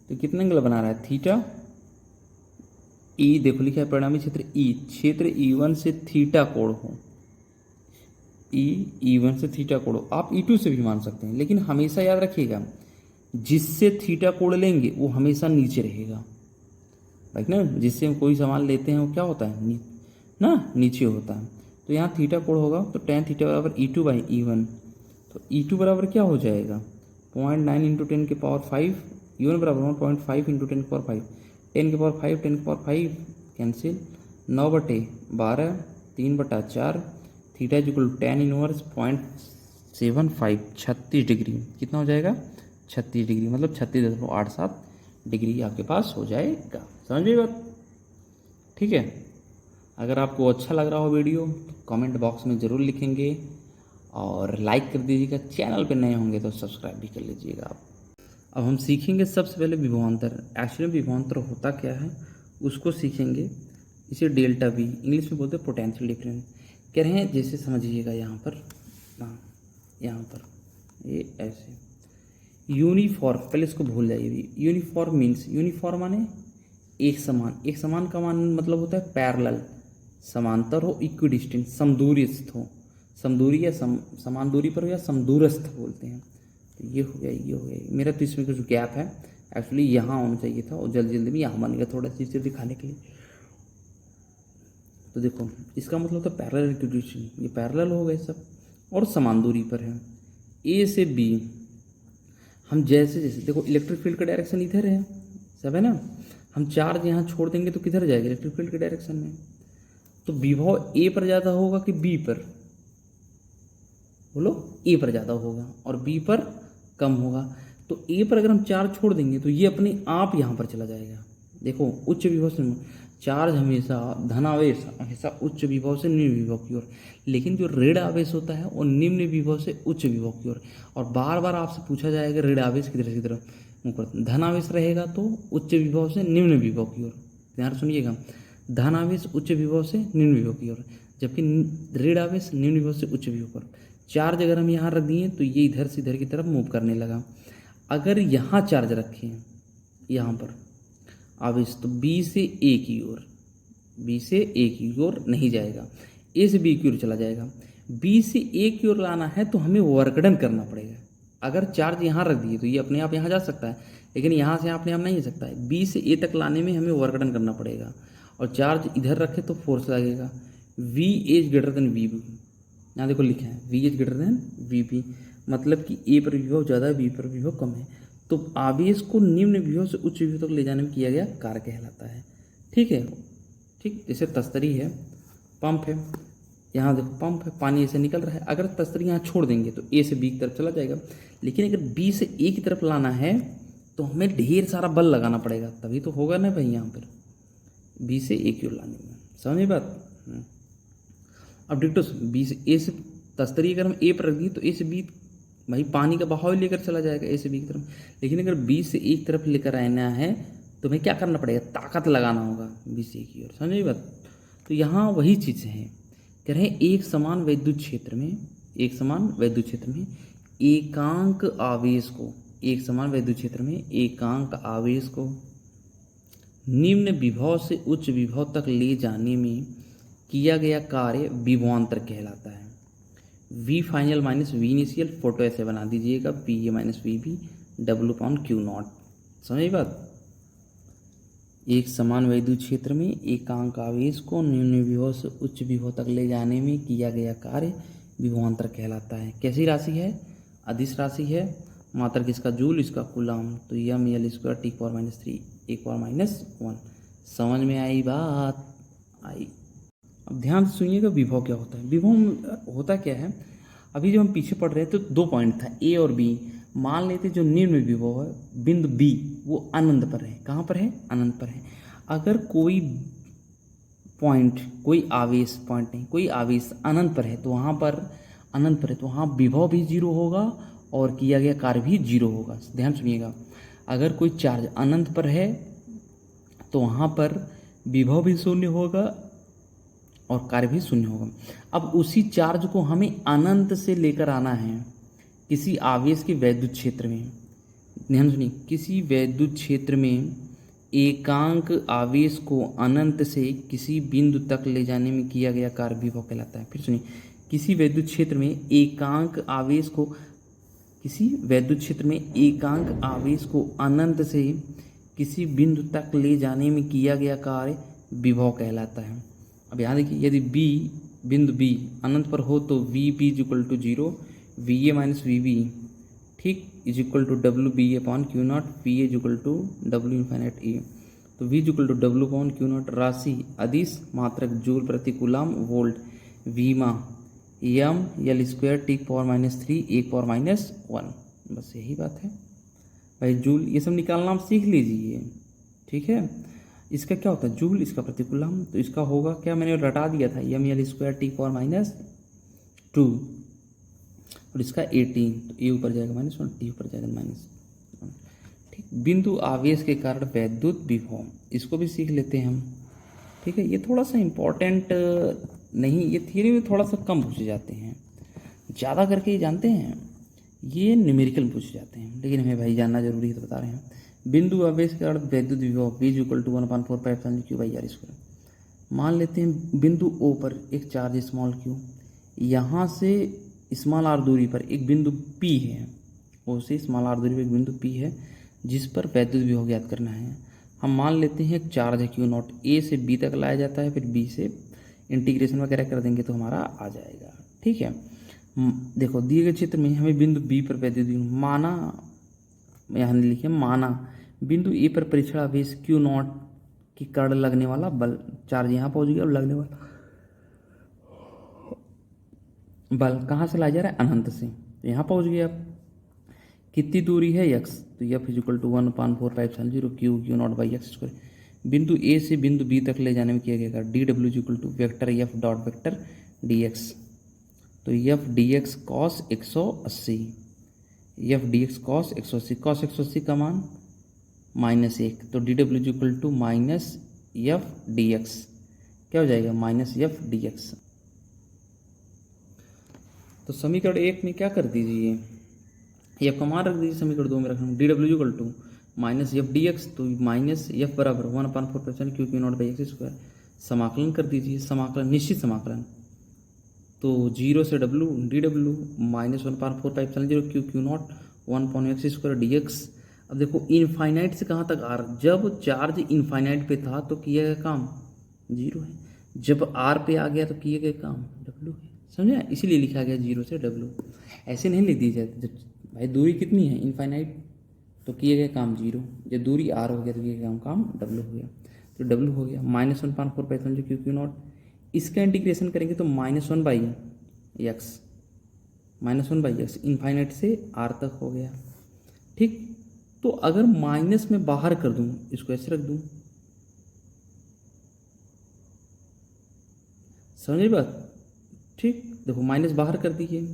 तो कितना एंगल बना रहा है, थीटा। E देखो लिखा है परिणामी क्षेत्र क्षेत्र E1 से थीटा कोण हो, E1 से थीटा कोण हो, आप E2 से भी मान सकते हैं, लेकिन हमेशा याद रखिएगा जिससे थीटा कोण लेंगे वो हमेशा नीचे रहेगा, राइट ना, जिससे हम कोई सामान लेते हैं वो क्या होता है नीचे होता है, तो यहाँ थीटा कोण होगा तो tan थीटा बराबर E2/E1, तो E2 बराबर क्या हो जाएगा 0.9 इंटू 10⁵, E1 बराबर 1.5 into 10⁵, 10⁵ cancel, 9/12 3/4, theta is equal to tan inverse 0.75 36 degree, कितना हो जाएगा 36 डिग्री, मतलब 36.87 डिग्री आपके पास हो जाएगा। समझ गए बात, ठीक है। अगर आपको अच्छा लग रहा हो वीडियो तो कमेंट बॉक्स में ज़रूर लिखेंगे और लाइक कर दीजिएगा, चैनल पे नए होंगे तो सब्सक्राइब भी कर लीजिएगा आप। अब हम सीखेंगे सबसे पहले विभवांतर, एक्चुअली विभवांतर होता क्या है उसको सीखेंगे, इसे डेल्टा V इंग्लिश में बोलते हैं पोटेंशियल डिफरेंस। कह रहे हैं जैसे समझिएगा यहाँ पर ये ऐसे यूनिफॉर्म, पहले इसको भूल जाइए, यूनिफॉर्म मीन्स, यूनिफॉर्म माने एक समान का मान मतलब होता है पैरेलल, समांतर हो, इक्विडिस्टेंट समदूरस्थ हो, समदूरी या समान दूरी पर हो या समदूरस्थ बोलते हैं, तो ये हो गया मेरा, तो इसमें कुछ गैप है, एक्चुअली यहाँ होना चाहिए था और जल्दी में यहाँ बन गया, थोड़ा चीज़ दिखाने के लिए। तो देखो इसका मतलब होता है पैरेलल इक्विडिस्टेंट, ये पैरेलल हो गए सब और समान दूरी पर है। ए से बी हम जैसे देखो इलेक्ट्रिक फील्ड का डायरेक्शन इधर है, सब है ना, हम चार्ज यहाँ छोड़ देंगे तो किधर जाएगा, इलेक्ट्रिक फील्ड के डायरेक्शन में, तो विभव ए पर ज़्यादा होगा कि बी पर, बोलो, ए पर ज़्यादा होगा और बी पर कम होगा, तो ए पर अगर हम चार्ज छोड़ देंगे तो ये अपने आप यहाँ पर चला जाएगा। देखो उच्च विभव से चार्ज हमेशा, धनावेश हमेशा उच्च विभव से निम्न विभव की ओर, लेकिन जो ऋण आवेश होता है वो निम्न विभव से उच्च विभव की ओर, और बार बार आपसे पूछा जाएगा ऋण आवेश किधर किधर ऊपर, धनावेश रहेगा तो उच्च विभव से निम्न विभव की ओर, ध्यान सुनिएगा, धनावेश उच्च विभव से निम्न विभव की ओर, जबकि ऋण आवेश निम्न विभव से उच्च विभव पर। चार्ज अगर हम यहाँ रख दिए तो ये इधर से इधर की तरफ मूव करने लगा, अगर यहाँ चार्ज रखें यहाँ पर आवेश, तो बी से ए की ओर, बी से ए की ओर नहीं जाएगा, ए से बी की ओर चला जाएगा। बी से ए की ओर लाना है तो हमें वर्क डन करना पड़ेगा, अगर चार्ज यहाँ रख दिए तो ये अपने आप यहाँ जा सकता है, लेकिन यहाँ से अपने आप नहीं जा सकता है, बी से ए तक लाने में हमें वर्क डन करना पड़ेगा, और चार्ज इधर रखे तो फोर्स लगेगा। V is greater than V, यहाँ देखो लिखा है V H greater than V P, मतलब कि ए पर विभव ज़्यादा है, बी पर विभव कम है। तो आवेश को निम्न विभव से उच्च विभव तक ले जाने में किया गया कार्य कहलाता है। ठीक है, ठीक जैसे तस्तरी है, पंप है, यहाँ देखो पंप है, पानी ऐसे निकल रहा है, अगर तस्तरी यहाँ छोड़ देंगे तो ए से बी की तरफ चला जाएगा, लेकिन अगर बी से ए की तरफ लाना है तो हमें ढेर सारा बल लगाना पड़ेगा, तभी तो होगा ना भाई। यहाँ पर बी से ए की ओर लाने में, समझे बात। अब डिक्टो बी से ए से तस्तरी अगर हम ए पर रख दी तो ए से बी भाई पानी का बहाव लेकर चला जाएगा ए से बी की तरफ, लेकिन अगर बी से ए की तरफ लेकर आना है तो हमें क्या करना पड़ेगा, ताकत लगाना होगा बी से ए की ओर, समझे बात। तो यहाँ वही चीज़ है, कह रहे हैं एक समान वैद्युत क्षेत्र में, एक समान वैद्युत क्षेत्र में एकांक आवेश को, एक समान वैद्युत क्षेत्र में एकांक आवेश को निम्न विभव से उच्च विभव तक ले जाने में किया गया कार्य विभवांतर कहलाता है। V final minus V initial, photo ऐसे बना दीजिएगा, P A minus V B W upon Q naught, समझिए बात। एक समान वैद्युत क्षेत्र में एकांक आवेश को निम्न विभव से उच्च विभव तक ले जाने में किया गया कार्य विभवांतर कहलाता है। कैसी राशि है, अदिश राशि है, मात्रक इसका जूल, इसका कूलम, तो M L square T power minus 3 एक पावर माइनस 1। समझ में आई बात, आई। अब ध्यान से सुनिएगा विभव क्या होता है। विभव होता क्या है, अभी जो हम पीछे पढ़ रहे थे तो 2 पॉइंट था ए और बी। मान लेते जो निम्न विभव है बिंदु बी वो अनंत पर है, कहाँ पर है, अनंत पर है। अगर कोई पॉइंट, कोई आवेश, पॉइंट नहीं, कोई आवेश अनंत पर है तो वहाँ पर, अनंत पर है तो वहाँ विभव भी 0 होगा और किया गया कार्य भी 0 होगा। ध्यान सुनिएगा, अगर कोई चार्ज अनंत पर है तो वहाँ पर विभव भी 0 होगा और कार्य भी 0 होगा। अब उसी चार्ज को हमें अनंत से लेकर आना है किसी आवेश के वैद्युत क्षेत्र में। ध्यान सुनिए, किसी वैद्युत क्षेत्र में एकांक आवेश को अनंत से किसी बिंदु तक ले जाने में किया गया कार्य विभव कहलाता है। फिर सुनिए, किसी वैद्युत क्षेत्र में एकांक आवेश को, किसी वैद्युत क्षेत्र में एकांक आवेश को अनंत से किसी बिंदु तक ले जाने में किया गया कार्य विभव कहलाता है। अब यहाँ देखिए, यदि बी, बिंदु बी अनंत पर हो तो V B is equal to 0, V A minus V B, ठीक, is equal to W B A upon Q naught, P A is equal to W infinite A. तो V is equal to W upon Q naught राशि अदिश, मात्रक joule प्रति coulomb, volt, वीमा M L square T power minus 3 एक power minus 1। बस यही बात है भाई। जूल ये सब निकालना आप सीख लीजिए, ठीक है। इसका क्या होता है, जूल, इसका प्रति कूलम, तो इसका होगा क्या, मैंने रटा दिया था, M L square T power minus 2 और इसका 18, तो ए ऊपर जाएगा -1, टी ऊपर जाएगा -1, ठीक। बिंदु आवेश के कारण वैद्युत विभव, इसको भी सीख लेते हैं हम, ठीक है। ये थोड़ा सा इम्पोर्टेंट नहीं, ये थियरी में थोड़ा सा कम पूछे जाते हैं, ज़्यादा करके ये जानते हैं, ये न्यूमेरिकल पूछे जाते हैं, लेकिन हमें भाई जानना जरूरी है तो बता रहे हैं। बिंदु आवेश के कारण वैद्युत विभव V इक्वल टू 1/4π/Q/r²। मान लेते हैं बिंदु O पर एक चार्ज स्मॉल q, यहाँ से स्मॉल r दूरी पर एक बिंदु P है, O से स्मॉल r दूरी पर एक बिंदु P है जिस पर वैद्युत विभव ज्ञात करना है। हम मान लेते हैं एक चार्ज है Q नॉट, A से B तक लाया जाता है, फिर B से इंटीग्रेशन वगैरह कर देंगे तो हमारा आ जाएगा, ठीक है। देखो दिए गए क्षेत्र में हमें बिंदु B पर वैद्युत विभव माना, यहाँ लिखे माना बिंदु ए पर परीक्षण आवेश Q नॉट की कारण लगने वाला बल, चार्ज यहाँ पहुँच गया और लगने वाला बल कहाँ से लाया जा रहा है, अनंत से, तो यहाँ पहुँच गया। कितनी दूरी है x, तो F is equal to 1/4π/0 Q naught by x square. बिंदु ए से बिंदु बी तक ले जाने में किया गया d W is equal to vector F dot vector d x, तो F D x cos 180, F D x cos 180, cos 180 का मान -1, तो d W is equal to minus F D x, क्या हो जाएगा, माइनस एफ डी एक्स। तो समीकरण 1 में क्या कर दीजिए, एफ का मान रख दीजिए, समीकरण 2 में रखना D W equal to minus F D x, तो माइनस एफ बराबर 1/4 Q naught by x square. समाकलन कर दीजिए, समाकलन निश्चित समाकलन, तो 0 से W D W minus 1/4 Q naught 1/x square D X. अब देखो इनफाइनाइट से कहाँ तक आर, जब चार्ज इनफाइनाइट पे था तो किया गया काम 0 है, जब आर पे आ गया तो किए गए काम W है, समझे, इसीलिए लिखा गया 0 से W। ऐसे नहीं लिख दी जाती। भाई दूरी कितनी है, इनफाइनाइट, तो किए गए काम 0। जब दूरी R हो गया तो किए गए काम W हो गया। तो W हो गया -1/4 क्यू क्यू नॉट। इसका इंटीग्रेशन करेंगे तो -1/x, -1/x इनफाइनाइट से R तक हो गया। ठीक, तो अगर माइनस में बाहर कर दूं, इसको ऐसे रख दूं, समझे बात। ठीक, देखो माइनस बाहर कर दीजिए।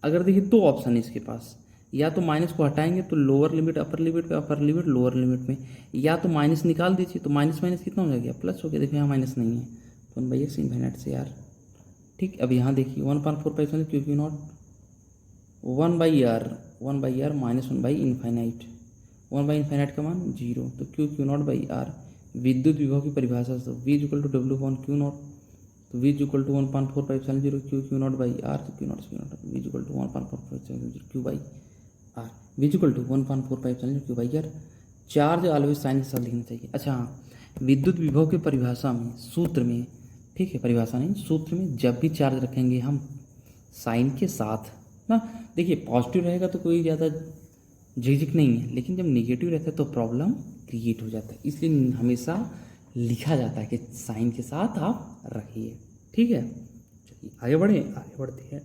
अगर देखिए दो ऑप्शन है इसके पास, या तो माइनस को हटाएंगे तो लोअर लिमिट अपर लिमिट पे, अपर लिमिट लोअर लिमिट में, या तो माइनस निकाल दीजिए तो माइनस माइनस कितना हो जाएगा, प्लस हो गया। देखो यहाँ माइनस नहीं है तो 1/x इनफाइनाइट से R। ठीक, अब यहाँ देखिए 1/4 Q Q naught 1/r, 1/r minus 1/इनफाइनाइट, 1/इनफाइनाइट का मान 0, तो q Q naught by R। विद्युत विभव की परिभाषा से V equal to W upon Q naught, तो V equal to 1/4 Q Q naught by R, तो Q naught V equal to 1/4 Q by R, V equal to 1/4 Q by R। Charge always sign के साथ लिखना चाहिए। अच्छा हाँ, विद्युत विभव की परिभाषा में, सूत्र में, ठीक है परिभाषा नहीं, सूत्र में जब भी चार्ज रखेंगे हम साइन के साथ ना, देखिए पॉजिटिव रहेगा तो कोई ज़्यादा झिझक नहीं है, लेकिन जब नेगेटिव रहता है तो प्रॉब्लम क्रिएट हो जाता है। इसलिए हमेशा लिखा जाता है कि साइन के साथ आप रखिए। ठीक है, चलिए आगे बढ़ते हैं।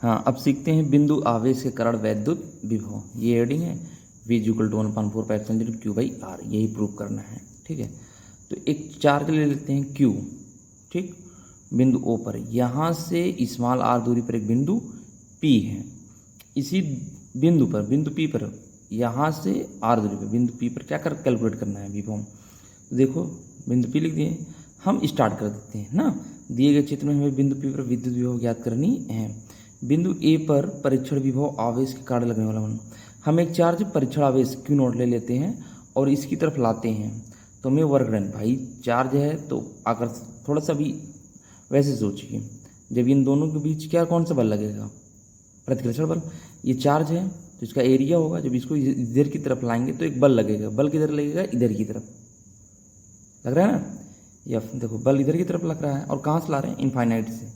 हाँ, अब सीखते हैं बिंदु आवेश के कारण वैद्युत विभव। ये हेडिंग है, V equal to 1/4 Q by R, यही प्रूव करना है। ठीक है, तो एक चार्ज ले लेते हैं Q, ठीक, बिंदु O पर। यहाँ से स्मॉल r दूरी पर एक बिंदु P है। इसी बिंदु पर, बिंदु P पर, यहाँ से R दूरी पर बिंदु P पर क्या कैलकुलेट करना है विभव। तो देखो बिंदु P लिख दिए, हम स्टार्ट कर देते हैं ना। दिए गए चित्र में हमें बिंदु P पर विद्युत विभव ज्ञात करनी है। बिंदु A पर परीक्षण विभव आवेश के कारण लगने वाला मन। हम एक चार्ज परीक्षण आवेश क्यू नॉट ले लेते हैं और इसकी तरफ लाते हैं, तो हमें वर्क डन। भाई चार्ज है तो आकर थोड़ा सा भी वैसे सोचिए, जब इन दोनों के बीच क्या कौन सा बल लगेगा, प्रतिकर्षण बल। ये चार्ज है तो इसका एरिया होगा, जब इसको इधर की तरफ लाएंगे तो एक बल लगेगा। बल किधर लगेगा, इधर की तरफ लग रहा है ना, या देखो बल इधर की तरफ लग रहा है। और कहाँ से ला रहे हैं, इनफाइनाइट से,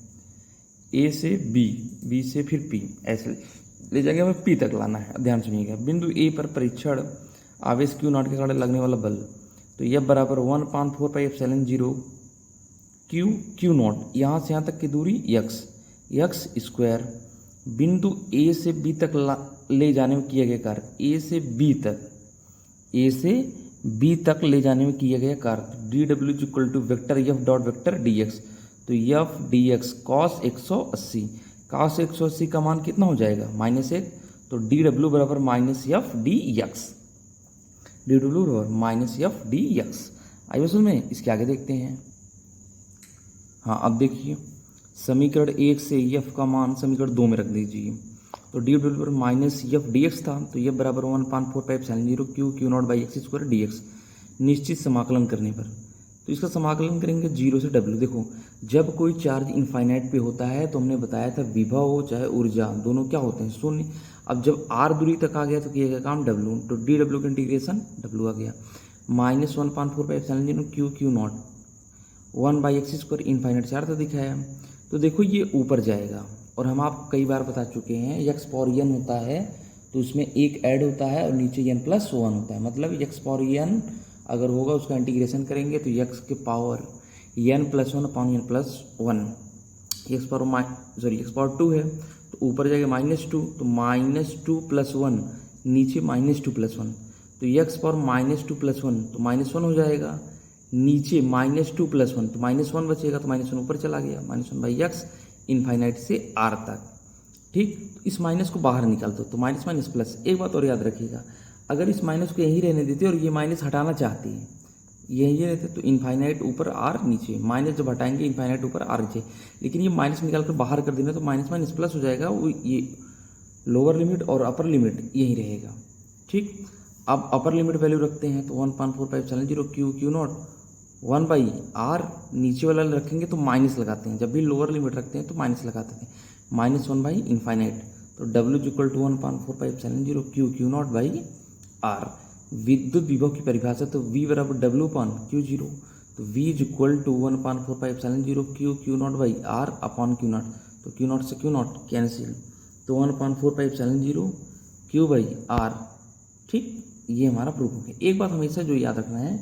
ए से बी, बी से फिर पी, ऐसे ले जाएंगे, हमें पी तक लाना है। ध्यान सुनिएगा, बिंदु ए पर परीक्षण आवेश क्यू नॉट के कारण लगने वाला बल, तो यह बराबर 1/4 क्यू क्यू नॉट, यहाँ से यहाँ तक की दूरी x स्क्वायर, बिंदु ए से बी तक ले जाने में किया गया कार्य, ए से बी तक ले जाने में किया गया कार्य dw equal to vector f dot vector dx। तो f dx cos 180, cos 180 का मान कितना हो जाएगा, -1, तो dw बराबर -f dx, dw बराबर -f dx। आइए समझ में, इसके आगे देखते हैं। हाँ, अब देखिए समीकरण 1 से f का मान समीकरण 2 में रख दीजिए, तो dw बराबर -f dx था, तो यह बराबर 1/4 Q Q naught by x square dx। निश्चित समाकलन करने पर, तो इसका समाकलन करेंगे 0 से W। देखो जब कोई चार्ज इनफाइनाइट पे होता है तो हमने बताया था विभव हो चाहे ऊर्जा, दोनों क्या होते हैं, शून्य। अब जब R दूरी तक आ गया तो किया गया काम W, तो dW का इंटीग्रेशन W आ गया, -1/4 Q Q naught 1/x square infinite से R तक दिखाया। तो देखो ये ऊपर जाएगा, और हम आप कई बार बता चुके हैं x पावर n होता है तो उसमें एक ऐड होता है और नीचे n+1 होता है। मतलब x पावर n अगर होगा उसका इंटीग्रेशन करेंगे तो x के power n+1 upon n+1, x power 2 है तो ऊपर जाएगा -2, तो -2 + 1, नीचे -2 + 1, तो x पावर -2 + 1 तो -1 हो जाएगा, नीचे -2 + 1 तो -1 बचेगा, तो -1 ऊपर चला गया, -1/x इनफाइनाइट से R तक। ठीक, इस माइनस को बाहर निकाल दो तो माइनस माइनस प्लस। एक बात और याद रखिएगा, अगर इस माइनस को यहीं रहने देते और ये माइनस हटाना चाहते हैं, यहीं रहते तो इनफाइनाइट ऊपर R नीचे, माइनस जब हटाएंगे इनफाइनाइट ऊपर R नीचे, लेकिन ये माइनस निकाल कर बाहर कर देना तो माइनस माइनस प्लस हो जाएगा, वो ये लोअर लिमिट और अपर लिमिट यहीं रहेगा। ठीक, अब अपर लिमिट वैल्यू रखते हैं तो 1/4 क्यू क्यू नॉट 1/r, नीचे वाला रखेंगे तो माइनस लगाते हैं, जब भी लोअर लिमिट रखते हैं तो माइनस लगाते हैं, -1/इनफाइनाइट, तो W equal to 1/4 Q Q naught by R। विद्युत विभव की परिभाषा, तो V बराबर W/Q0, तो V equal to 1/4 Q Q naught by R upon Q naught, तो क्यू नॉट से क्यू नॉट कैंसिल, तो 1/4πε0 क्यू बाई आर। ठीक, ये हमारा प्रूफ हो गया। एक बात हमेशा जो याद रखना है,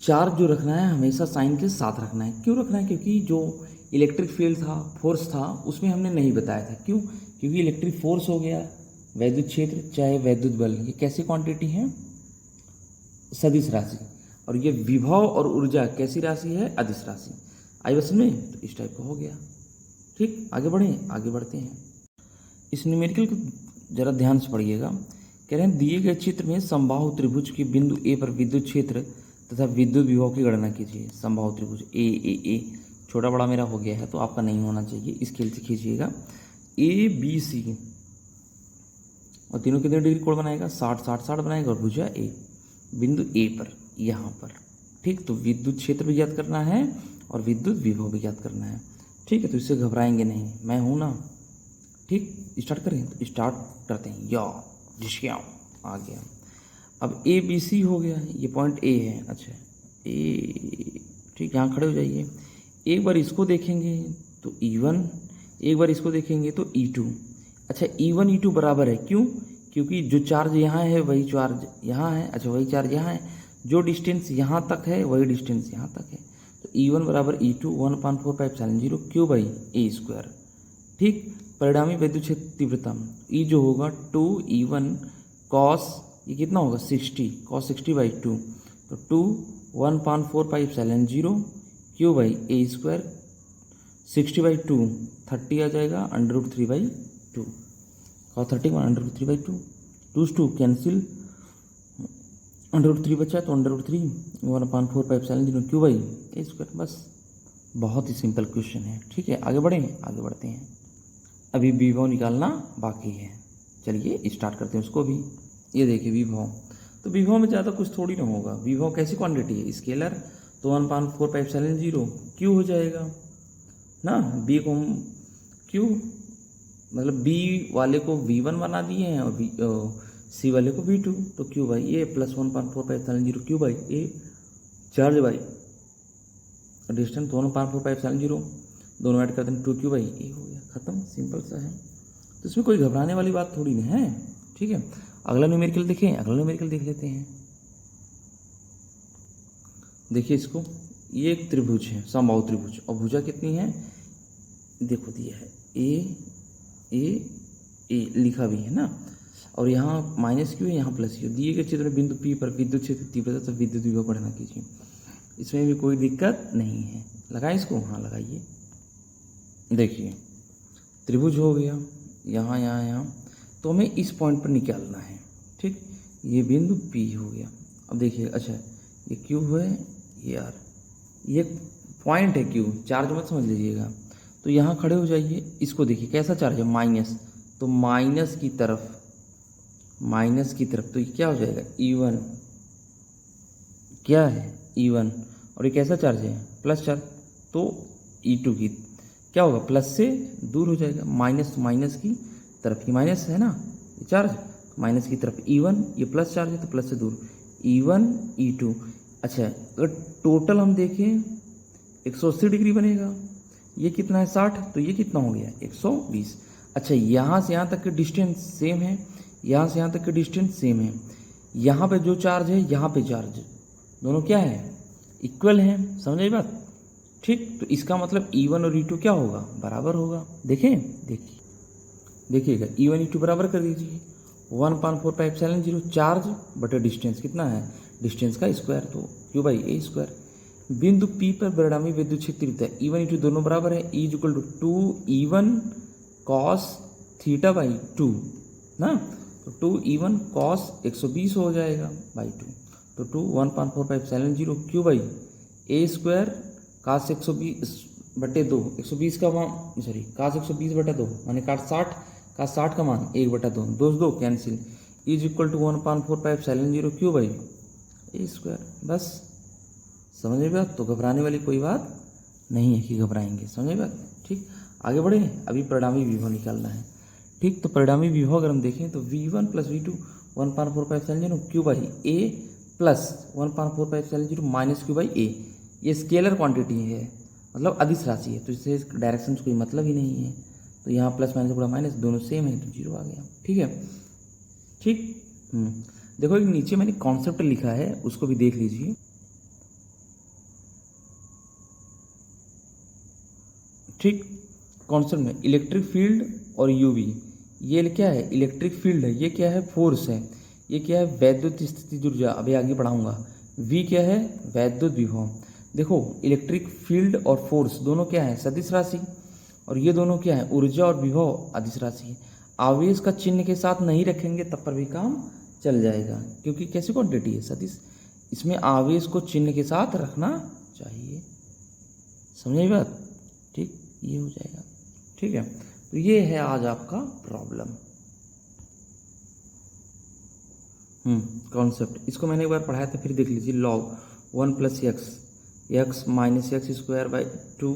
चार्ज जो रखना है हमेशा साइन के साथ रखना है। क्यों रखना है? क्योंकि जो इलेक्ट्रिक फील्ड था, फोर्स था, उसमें हमने नहीं बताया था। क्यों? क्योंकि इलेक्ट्रिक फोर्स हो गया वैद्युत क्षेत्र चाहे वैद्युत बल, ये कैसी क्वांटिटी है? सदिश राशि। और ये विभव और ऊर्जा कैसी राशि है? अदिश राशि। आई बस में, तो इस टाइप का हो गया। ठीक, आगे बढ़ें, आगे बढ़ते हैं। इस न्यूमेरिकल को जरा ध्यान से पढ़िएगा। कह रहे हैं दिए गए चित्र में समबाहु त्रिभुज के बिंदु ए पर विद्युत क्षेत्र तथा विद्युत विभव की गणना कीजिए। समबाहु त्रिभुज ए छोटा बड़ा मेरा हो गया है तो आपका नहीं होना चाहिए, स्केल से खींचिएगा। ए बी सी और तीनों कितने डिग्री कोण बनाएगा? 60 बनाएगा। और भुजा ए बिंदु ए पर, यहाँ पर। ठीक, तो विद्युत क्षेत्र भी ज्ञात करना है और विद्युत विभव भी ज्ञात करना है। ठीक है, तो इससे घबराएंगे नहीं, मैं हूँ ना। ठीक, स्टार्ट करें, तो स्टार्ट करते हैं। या जिसके आ गया। अब ए बी सी हो गया, ये पॉइंट ए है। अच्छा ए, ठीक, यहाँ खड़े हो जाइए। एक बार इसको देखेंगे तो E1, एक बार इसको देखेंगे तो E2। अच्छा E1 E2 बराबर है, क्यों? क्योंकि जो चार्ज यहाँ है वही चार्ज यहाँ है। अच्छा, वही चार्ज यहाँ है, जो डिस्टेंस यहाँ तक है वही डिस्टेंस यहाँ तक है। तो E1 बराबर E2 1/4πε0 q by a square. ठीक, परिणामी विद्युत क्षेत्र तीव्रता E जो होगा 2E1 कॉस, ये कितना होगा? 60 cos 60/2, तो 2 1/4πε0 क्यू बाई ए स्क्वायर। 60/2 30 आ जाएगा, √3/2 cos 30 √3/2, 2 से 2 कैंसिल, √3 बचा तो √3 1/4πε0 क्यू बाई ए स्क्वायर। बस, बहुत ही सिंपल क्वेश्चन है। ठीक है, आगे बढ़ें, आगे बढ़ते हैं। अभी विभव निकालना बाकी है, चलिए स्टार्ट करते हैं उसको भी। ये देखिए विभव, तो विभव में ज़्यादा कुछ थोड़ी ना होगा। विभव कैसी क्वांटिटी है? स्केलर, तो 1/4πε0 क्यू हो जाएगा ना। बी को हम क्यू, मतलब बी वाले को V1 बना दिए हैं और सी वाले को V2, तो q by a plus 1/4πε0 q by a, charge by distance, 1/4πε0 दोनों ऐड करते हैं, 2 क्यू बाई ए हो गया, खत्म, सिंपल सा है। तो इसमें कोई घबराने वाली बात थोड़ी ना है। ठीक है, अगला न्यूमेरिकल देखें, अगला न्यूमेरिकल देख लेते हैं। देखिए इसको, ये एक त्रिभुज है, समबाहु त्रिभुज, और भुजा कितनी है? देखो दिया है ए लिखा भी है ना, और यहाँ माइनस क्यू है, यहाँ प्लस क्यू। दिए गए चित्र में बिंदु पी पर विद्युत क्षेत्र तीव्रता तथा विद्युत विभव गणना कीजिए। इसमें भी कोई दिक्कत नहीं है, लगाएं इसको, हाँ लगाइए। देखिए त्रिभुज हो गया, यहाँ यहाँ यहाँ, तो हमें इस पॉइंट पर निकालना है। ठीक, ये बिंदु P हो गया। अब देखिए, अच्छा ये Q है, ये R, ये पॉइंट है Q, चार्ज मत समझ लीजिएगा। तो यहाँ खड़े हो जाइए, इसको देखिए कैसा चार्ज है? माइनस, तो माइनस की तरफ, तो ये क्या हो जाएगा? E1, क्या है? E1, और ये कैसा चार्ज है? प्लस चार्ज, तो E2 की क्या होगा? प्लस से दूर हो जाएगा, माइनस, तो माइनस की तरफ, ये माइनस है ना ये चार्ज, माइनस की तरफ E1, ये प्लस चार्ज है तो प्लस से दूर, E1 E2। अच्छा, अगर टोटल हम देखें 180 डिग्री बनेगा। ये कितना है? 60, तो ये कितना हो गया? 120। अच्छा, यहाँ से यहाँ तक की डिस्टेंस सेम है, यहाँ से यहाँ तक की डिस्टेंस सेम है। यहाँ पे जो चार्ज है, यहाँ पे चार्ज, दोनों क्या है? इक्वल है। समझ आई बात? ठीक, तो इसका मतलब E1 और E2 क्या होगा? बराबर होगा। देखें, देखिएगा, E1 E2 बराबर कर दीजिए। 1/4πε0 चार्ज बटे डिस्टेंस कितना है? डिस्टेंस का स्क्वायर, तो क्यू बाई ए स्क्वायर। बिंदु P पर परिणामी विद्युत क्षेत्र तीव्रता E1 E2 दोनों बराबर है। E = 2E1 cos θ/2 ना, तो 2E1 cos 120 हो जाएगा बाई 2, तो 2 1/4πε0 q by a square cos 120/2, 120 का मान, सॉरी cos 120/2 माने cos 60 का मान 1/2, 2 से 2 cancel, = 1/4πε0 q by a square. बस, समझ बात? तो घबराने वाली कोई बात नहीं है कि घबराएंगे। समझ बात? ठीक, आगे बढ़े, अभी परिणामी विभव निकालना है। ठीक, तो परिणामी विभव अगर हम देखें तो V1 + V2 1/4πε0 q by a plus 1/4πε0 माइनस क्यू बाई ए, ये स्केलर क्वांटिटी है। मतलब अदिश राशि है, तो इससे डायरेक्शन से कोई मतलब ही नहीं है। तो यहाँ प्लस माइनस पूरा माइनस दोनों सेम है, तो जीरो आ गया। ठीक है, ठीक। देखो एक नीचे मैंने कॉन्सेप्ट लिखा है, उसको भी देख लीजिए। ठीक, कॉन्सेप्ट में इलेक्ट्रिक फील्ड और यूवी, ये क्या है, इलेक्ट्रिक फील्ड है, ये क्या है, फोर्स है, ये क्या है, वैद्युत स्थितिज ऊर्जा, अभी आगे बढ़ाऊंगा। वी क्या है, वैद्युत विभव। देखो इलेक्ट्रिक फील्ड और फोर्स दोनों क्या है, सदिश राशि, और ये दोनों क्या है, ऊर्जा और विभव अदिश राशि। आवेश का चिन्ह के साथ नहीं रखेंगे तब पर भी काम चल जाएगा, क्योंकि कैसी क्वांटिटी है, सदिश, इसमें आवेश को चिन्ह के साथ रखना चाहिए। समझे बात? ठीक, ये हो जाएगा। ठीक है, तो ये है आज आपका प्रॉब्लम। कॉन्सेप्ट, इसको मैंने एक बार पढ़ाया था, फिर देख लीजिए। Log 1 + x minus x square by 2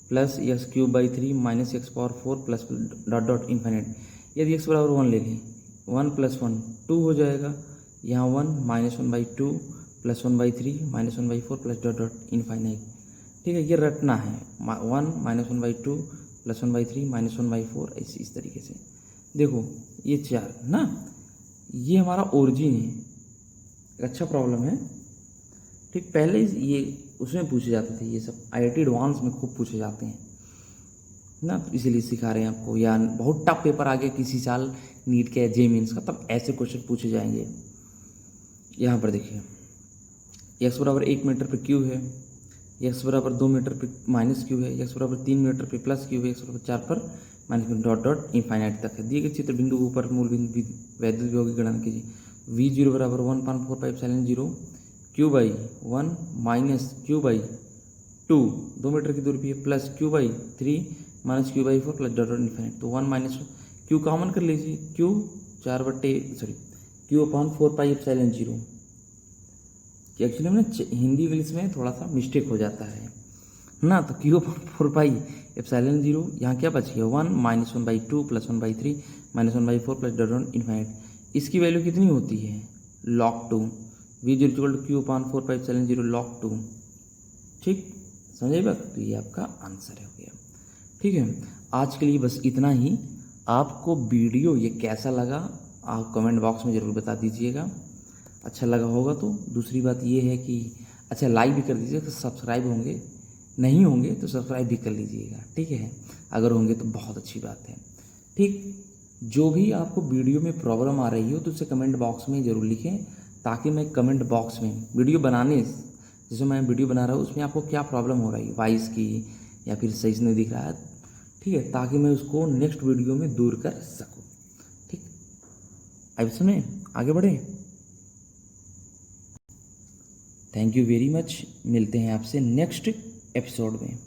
plus x cube by 3 minus x power 4 plus dot dot infinite. यदि x बराबर 1 ले लें, 1 + 1 2 हो जाएगा, यहाँ 1 -1/2 plus 1/3 -1/4 plus dot dot infinite. ठीक है, ये रटना है, 1 -1/2 प्लस 1/3 -1/4, ऐसे इस तरीके से। देखो ये 4 ना, ये हमारा ओरिजिन है। अच्छा प्रॉब्लम है। ठीक, पहले ये उसमें पूछे जाते थे, ये सब IIT एडवांस में खूब पूछे जाते हैं ना, तो इसीलिए सिखा रहे हैं आपको। या बहुत टफ पेपर आ गया किसी साल नीट के जे मीन्स का, तब ऐसे क्वेश्चन पूछे जाएंगे। यहाँ पर देखिए, x बराबर 1 मीटर पर क्यू है, x बराबर 2 मीटर पे माइनस क्यू है, x बराबर 3 मीटर पे प्लस क्यू है, x बराबर 4 पर minus Q, dot dot infinite तक है। दिए गए चित्र बिंदु के ऊपर मूल बिंदु वैद्युत विभव की गणना कीजिए। V0 बराबर 1.45 Q by 1 minus Q by 2, 2 metre की दूरी पे है, plus Q by 3 minus Q by 4 plus dot dot infinite. तो 1 माइनस क्यू कॉमन कर लीजिए, क्यू 4/, क्यू अपॉन 4πε0। एक्चुअली में हिंदी इंग्लिश में थोड़ा सा मिस्टेक हो जाता है ना, तो क्यू अपॉन 4πε0, यहाँ क्या बच गया, 1 -1/2 plus 1/3 -1/4 plus dot dot infinite. इसकी वैल्यू कितनी होती है, log 2, V0 Q upon 4πε0 log 2। ठीक, समझिए बात? तो ये आपका आंसर हो गया। ठीक है, आज के लिए बस इतना ही। आपको वीडियो ये कैसा लगा आप कमेंट बॉक्स में ज़रूर बता दीजिएगा। अच्छा लगा होगा तो। दूसरी बात ये है कि अच्छा लाइक भी कर दीजिएगा, सब्सक्राइब होंगे, नहीं होंगे तो सब्सक्राइब भी कर लीजिएगा। ठीक है, अगर होंगे तो बहुत अच्छी बात है। ठीक, जो भी आपको वीडियो में प्रॉब्लम आ रही हो तो उसे कमेंट बॉक्स में ज़रूर लिखें, ताकि मैं कमेंट बॉक्स में वीडियो बनाने, जैसे मैं वीडियो बना रहा हूँ उसमें आपको क्या प्रॉब्लम हो रही है, वॉइस की या फिर सही से नहीं दिख रहा है, ठीक है, ताकि मैं उसको नेक्स्ट वीडियो में दूर कर सकूँ। ठीक, अब सुने, आगे बढ़े। थैंक यू वेरी मच, मिलते हैं आपसे नेक्स्ट एपिसोड में।